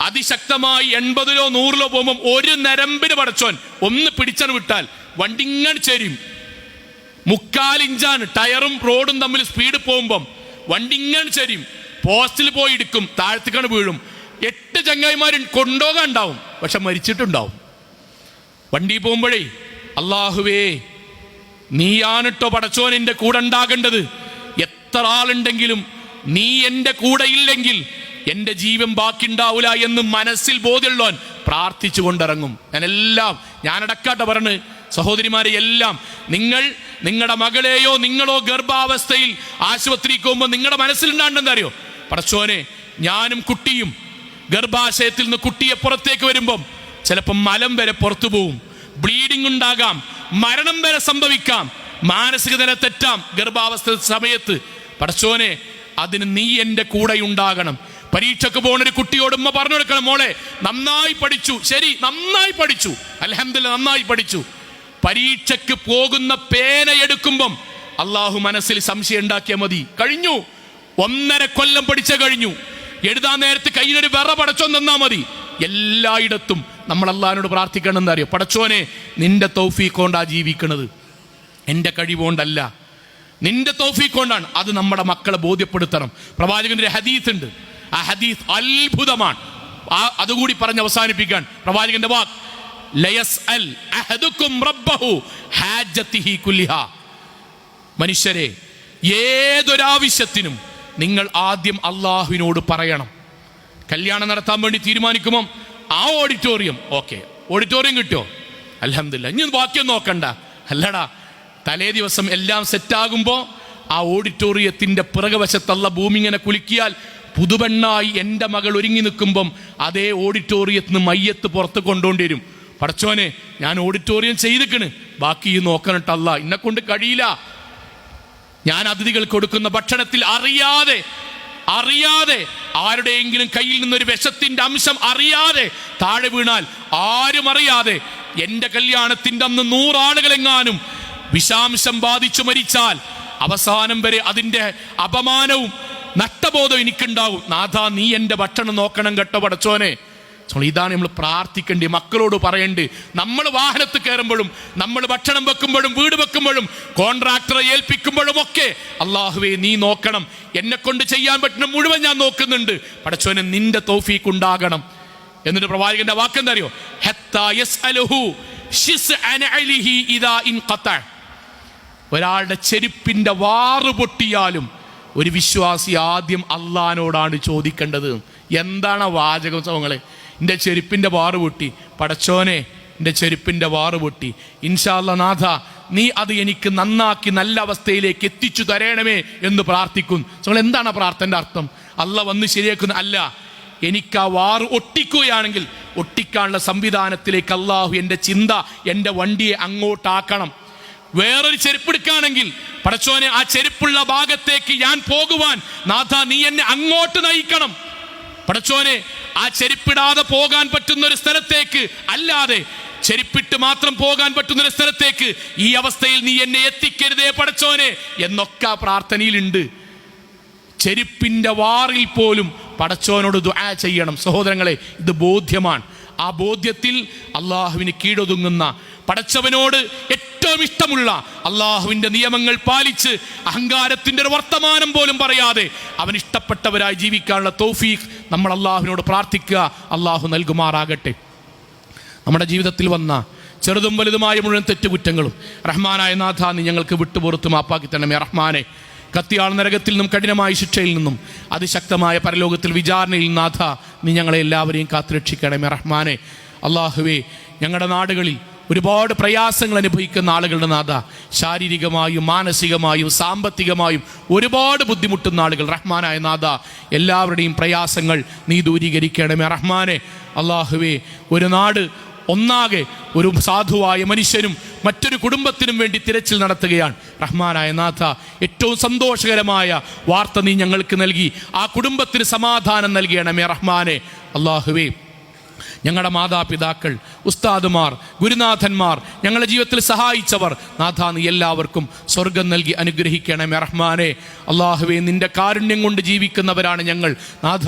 അതിശക്തമായി 80-ലോ 100-ലോ പോകുമ്പം ഒരു നരമ്പിന് പടച്ചോൻ ഒന്ന് പിടിച്ചാണ് വിട്ടാൽ വണ്ടി ഇങ്ങനെ ചേരും. 3/4 ഇഞ്ചാണ് ടയറും റോഡും തമ്മിൽ സ്പീഡ് പോകുമ്പം വണ്ടി ഇങ്ങനെ ചേരും. പോസ്റ്റിൽ പോയി ഇടിക്കും, താഴത്തേക്കാണ് വീഴും. 8 ചങ്ങായിമാർ കൊണ്ടുപോകാൻ ഉണ്ടാവും, പക്ഷെ മരിച്ചിട്ടുണ്ടാവും. വണ്ടി പോകുമ്പോഴേ അള്ളാഹുവേ, നീയാണിട്ടോ പടച്ചോൻ എൻ്റെ കൂടെ ഉണ്ടാകേണ്ടത്. എത്ര ആളുണ്ടെങ്കിലും നീ എൻ്റെ കൂടെ ഇല്ലെങ്കിൽ എൻ്റെ ജീവൻ ബാക്കിയുണ്ടാവില്ല എന്ന് മനസ്സിൽ ബോധ്യമുള്ളവൻ പ്രാർത്ഥിച്ചു കൊണ്ടിറങ്ങും. ഞാനടക്കാട്ടെ പറഞ്ഞ് സഹോദരിമാരെ എല്ലാം, നിങ്ങളുടെ മകളെയോ നിങ്ങളോ ഗർഭാവസ്ഥയിൽ ആശുപത്രിക്ക് പോകുമ്പോൾ നിങ്ങളുടെ മനസ്സിലുണ്ടാണ്ടെന്താ അറിയോ? പടച്ചോനെ, ഞാനും കുട്ടിയും ഗർഭാശയത്തിൽ നിന്ന് കുട്ടിയെ പുറത്തേക്ക് വരുമ്പം ചിലപ്പം മലം വരെ പുറത്തു പോവും, ബ്ലീഡിംഗ് ഉണ്ടാകാം, മരണം വരെ സംഭവിക്കാം, മാനസിക നില തെറ്റാം ഗർഭാവസ്ഥ സമയത്ത്. പടച്ചോനെ, അതിന് നീ എൻ്റെ കൂടെ ഉണ്ടാകണം. പരീക്ഷയ്ക്ക് പോകുന്ന ഒരു കുട്ടിയോട് ഉമ്മ പറഞ്ഞു കൊടുക്കണം, മോളെ നന്നായി പഠിച്ചു, ശരി നന്നായി പഠിച്ചു, അൽഹംദുലില്ലാ നന്നായി പഠിച്ചു. പരീക്ഷയ്ക്ക് പോകുന്ന പേന എടുക്കുമ്പം അള്ളാഹു മനസ്സിൽ സംശയം ഉണ്ടാക്കിയാൽ മതി, കഴിഞ്ഞു. 1.5 കൊല്ലം പഠിച്ച കഴിഞ്ഞു. എഴുതാൻ നേരത്ത് കയ്യിലൊരു വിറ പടച്ചോൻ തന്നാ മതി. എല്ലായിടത്തും നമ്മൾ അള്ളാഹിനോട് പ്രാർത്ഥിക്കണം. എന്താ അറിയോ? പടച്ചോനെ, നിന്റെ തൗഫീഖ് കൊണ്ടാ ജീവിക്കണത്, എൻ്റെ കഴിവുകൊണ്ടല്ല, നിന്റെ തൗഫീഖ് കൊണ്ടാണ്. അത് നമ്മുടെ മക്കളെ ബോധ്യപ്പെടുത്തണം. പ്രവാചകന്റെ ഒരു ഹദീസ് ഉണ്ട്, ആ ഹദീസ് അത്ഭുതമാണ്. അതുകൂടി പറഞ്ഞ് അവസാനിപ്പിക്കാൻ പ്രവാചകന്റെ വാക്ക്, ലയസ്അൽ അഹദുക്കും റബ്ബഹു ഹാജതിഹി കുല്ലിഹാ. മനുഷ്യരെ, ഏതൊരാവശ്യത്തിനും നിങ്ങൾ ആദ്യം അള്ളാഹുവിനോട് പറയണം. കല്യാണം നടത്താൻ വേണ്ടി തീരുമാനിക്കുമ്പോൾ ആ ഓഡിറ്റോറിയം കിട്ടിയോ? അൽഹംദുലില്ലാ, ഇനി ബാക്കിയൊന്നും നോക്കണ്ട. അല്ലടാ, തലേ ദിവസം എല്ലാം സെറ്റാകുമ്പോൾ ആ ഓഡിറ്റോറിയത്തിന്റെ പിറകുവശത്തുള്ള ഭൂമി ഇങ്ങനെ കുലുക്കിയാൽ പുതുപെണ്ണായി എൻ്റെ മകൾ ഒരുങ്ങി നിൽക്കുമ്പം അതേ ഓഡിറ്റോറിയത്തിൽ നിന്ന് മയ്യത്ത് പുറത്ത് കൊണ്ടുകൊണ്ടി വരും. പടച്ചോനെ, ഞാൻ ഓഡിറ്റോറിയം ചെയ്തിക്കണ്, ബാക്കി നോക്കണട്ടല്ല, എന്നെ കൊണ്ട് കഴിയില്ല. ഞാൻ അതിഥികൾക്ക് കൊടുക്കുന്ന ഭക്ഷണത്തിൽ അറിയാതെ ആരുടെയെങ്കിലും കയ്യിൽ നിന്നൊരു വിഷത്തിന്റെ അംശം അറിയാതെ താഴെ വീണാൽ, ആരും അറിയാതെ എൻ്റെ കല്യാണത്തിൻ്റെ അന്ന് 100 ആളുകളെങ്ങാനും വിഷാംശം ബാധിച്ചു മരിച്ചാൽ അവസാനം വരെ അതിൻ്റെ അപമാനവും നഷ്ടബോധവും എനിക്കുണ്ടാവും. നാഥാ, നീ എൻ്റെ ഭക്ഷണം നോക്കണം കേട്ടോ പടച്ചോനെ. ഇതാണ് നമ്മൾ പ്രാർത്ഥിക്കേണ്ടി, മക്കളോട് പറയേണ്ടി. നമ്മൾ വാഹനത്ത് കയറുമ്പോഴും, നമ്മൾ ഭക്ഷണം വെക്കുമ്പോഴും, വീട് വെക്കുമ്പോഴും, കോൺട്രാക്ടറെ ഏൽപ്പിക്കുമ്പോഴും ഒക്കെ അള്ളാഹുവേ നീ നോക്കണം, എന്നെ കൊണ്ട് ചെയ്യാൻ പറ്റുന്ന മുഴുവൻ ഞാൻ നോക്കുന്നുണ്ട്, പടച്ചോനെ നിന്റെ തൗഫീഖ് ഉണ്ടാകണം. എന്നിട്ട് പ്രവാചകന്റെ വാക്കെന്താ അറിയോ? ഒരാളുടെ ചെരുപ്പിന്റെ വാറ് പൊട്ടിയാലും ഒരു വിശ്വാസി ആദ്യം അള്ളാഹിനോടാണ് ചോദിക്കേണ്ടത്. എന്താണ് വാചകം സഹോദരങ്ങളെ? എൻ്റെ ചെരുപ്പിൻ്റെ വാറ് പൊട്ടി, പടച്ചോനെ എൻ്റെ ചെരുപ്പിൻ്റെ വാറ് പൊട്ടി, ഇൻഷാ അല്ലാഹ് നാഥ നീ അത് എനിക്ക് നന്നാക്കി നല്ല അവസ്ഥയിലേക്ക് എത്തിച്ചു തരണമേ എന്ന് പ്രാർത്ഥിക്കും. സഹോദരൻ, എന്താണ് പ്രാർത്ഥനയുടെ അർത്ഥം? അള്ളാഹ് വന്ന് ശരിയാക്കുന്ന അല്ല, എനിക്ക് ആ വാറ് ഒട്ടിക്കുകയാണെങ്കിൽ ഒട്ടിക്കാനുള്ള സംവിധാനത്തിലേക്ക് അള്ളാഹു എൻ്റെ ചിന്ത, എൻ്റെ വണ്ടിയെ അങ്ങോട്ടാക്കണം. വേറൊരു ചെരുപ്പെടുക്കുകയാണെങ്കിൽ പടച്ചോനെ ആ ചെരുപ്പുള്ള ഭാഗത്തേക്ക് ഞാൻ പോകുവാൻ നാഥ നീ എന്നെ അങ്ങോട്ട് നയിക്കണം. പടച്ചോനെ ആ ചെരുപ്പിടാതെ പോകാൻ പറ്റുന്ന ഒരു സ്ഥലത്തേക്ക്, അല്ലാതെ ചെരുപ്പിട്ട് മാത്രം പോകാൻ പറ്റുന്ന ഒരു സ്ഥലത്തേക്ക് ഈ അവസ്ഥയിൽ നീ എന്നെ എത്തിക്കരുതേ പടച്ചോനെ എന്നൊക്കെ പ്രാർത്ഥനയിലുണ്ട്. ചെരുപ്പിന്റെ വാറിൽ പോലും പടച്ചോനോട് ദുആ ചെയ്യണം. സഹോദരങ്ങളെ, ഇത് ബോധ്യമാണ്. ആ ബോധ്യത്തിൽ അള്ളാഹുവിന് കീഴൊതുങ്ങുന്ന, പടച്ചവനോട് ഏറ്റവും ഇഷ്ടമുള്ള, അള്ളാഹുവിൻ്റെ നിയമങ്ങൾ പാലിച്ച് അഹങ്കാരത്തിൻ്റെ ഒരു വർത്തമാനം പോലും പറയാതെ അവൻ ഇഷ്ടപ്പെട്ടവരായി ജീവിക്കാനുള്ള തൗഫീഖ് നമ്മൾ അള്ളാഹുവിനോട് പ്രാർത്ഥിക്കുക. അള്ളാഹു നൽകുമാറാകട്ടെ. നമ്മുടെ ജീവിതത്തിൽ വന്ന ചെറുതും വലുതുമായ മുഴുവൻ തെറ്റുകുറ്റങ്ങളും റഹ്മാനായ നാഥ നീ ഞങ്ങൾക്ക് വിട്ടുപുറത്ത് മാപ്പാക്കി തരണമേ റഹ്മാനെ. കത്തിയാൾ നരകത്തിൽ നിന്നും കഠിനമായ ശിക്ഷയിൽ നിന്നും അതിശക്തമായ പരലോകത്തിൽ വിചാരണയിൽ നാഥ നീ ഞങ്ങളെ എല്ലാവരെയും കാത്തുരക്ഷിക്കണമേ റഹ്മാനെ. അള്ളാഹുവേ, ഞങ്ങളുടെ നാടുകളിൽ ഒരുപാട് പ്രയാസങ്ങൾ അനുഭവിക്കുന്ന ആളുകളുടെ നാഥ, ശാരീരികമായും മാനസികമായും സാമ്പത്തികമായും ഒരുപാട് ബുദ്ധിമുട്ടുന്ന ആളുകൾ റഹ്മാനായ നാഥ, എല്ലാവരുടെയും പ്രയാസങ്ങൾ നീ ദൂരീകരിക്കണമേ റഹ്മാനെ. അള്ളാഹുവേ, ഒരു നാട് ഒന്നാകെ ഒരു സാധുവായ മനുഷ്യനും മറ്റൊരു കുടുംബത്തിനും വേണ്ടി തിരച്ചിൽ നടത്തുകയാണ് റഹ്മാനായ നാഥ. ഏറ്റവും സന്തോഷകരമായ വാർത്ത നീ ഞങ്ങൾക്ക് നൽകി, ആ കുടുംബത്തിന് സമാധാനം നൽകണമേ റഹ്മാനെ. അള്ളാഹുവേ, ഞങ്ങളുടെ മാതാപിതാക്കൾ, ഉസ്താദുമാർ, ഗുരുനാഥന്മാർ, ഞങ്ങളുടെ ജീവിതത്തിൽ സഹായിച്ചവർ നാഥ നീ എല്ലാവർക്കും സ്വർഗം നൽകി അനുഗ്രഹിക്കണമേ റഹ്മാനെ. അള്ളാഹുവേ, നിന്റെ കാരുണ്യം കൊണ്ട് ജീവിക്കുന്നവരാണ് ഞങ്ങൾ നാഥ.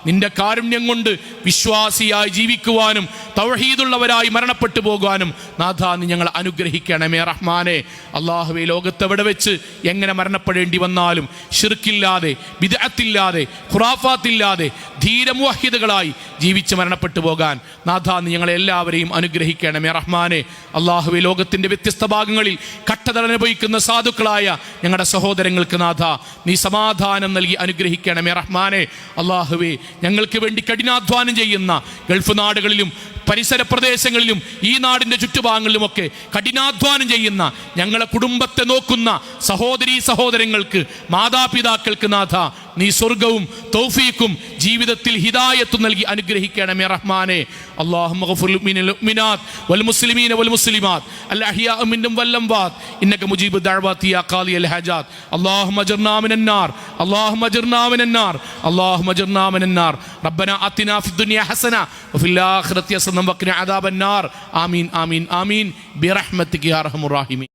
നിന്റെ കാരുണ്യം കൊണ്ട് വിശ്വാസിയായി ജീവിക്കുവാനും തൗഹീദുള്ളവരായി മരണപ്പെട്ടു പോകുവാനും നാഥ നീ ഞങ്ങൾ അനുഗ്രഹിക്കണമേ റഹ്മാനെ. അള്ളാഹുവേ, ലോകത്തെവിടെ വെച്ച് എങ്ങനെ മരണപ്പെടേണ്ടി വന്നാലും ശിർക്കില്ലാതെ, ബിദ്അത്തില്ലാതെ, ഖുറാഫാത്തില്ലാതെ ധീരമുവഹിദുകളായി ജീവിച്ച് മരണപ്പെട്ടു പോകാൻ നാഥ നീ ഞങ്ങളെ എല്ലാവരെയും അനുഗ്രഹിക്കണമേ റഹ്മാനെ. അള്ളാഹുവേ, ലോകത്തിൻ്റെ വ്യത്യസ്ത ഭാഗങ്ങളിൽ കഷ്ടത അനുഭവിക്കുന്ന സാധുക്കളായ ഞങ്ങളുടെ സഹോദരങ്ങൾക്ക് നാഥ നീ സമാധാനം നൽകി അനുഗ്രഹിക്കണമേ റഹ്മാനെ. അള്ളാഹുവേ, ഞങ്ങൾക്ക് വേണ്ടി കഠിനാധ്വാനം ചെയ്യുന്ന ഗൾഫ് നാടുകളിലും പരിസര പ്രദേശങ്ങളിലും ഈ നാടിൻ്റെ ചുറ്റുഭാഗങ്ങളിലുമൊക്കെ കഠിനാധ്വാനം ചെയ്യുന്ന ഞങ്ങളെ കുടുംബത്തെ നോക്കുന്ന സഹോദരീ സഹോദരങ്ങൾക്ക്, മാതാപിതാക്കൾക്ക് നാഥ നീ സ്വർഗവും തൗഫീഖും ജീവിതത്തിൽ ഹിദായത്തും നൽകി അനുഗ്രഹിക്കണമേ റഹ്മാനെ. اللهم اغفر للمؤمنات والمسلمين والمسلمات الأحياء منهم والأموات إنك مجيب الدعوات يا قاضي الحاجات. اللهم اجرنا من النار، اللهم اجرنا من النار، اللهم اجرنا من النار. ربنا آتنا في الدنيا حسنة وفي الآخرة حسنة وقنا عذاب النار. آمين آمين آمين برحمتك يا أرحم الراحمين.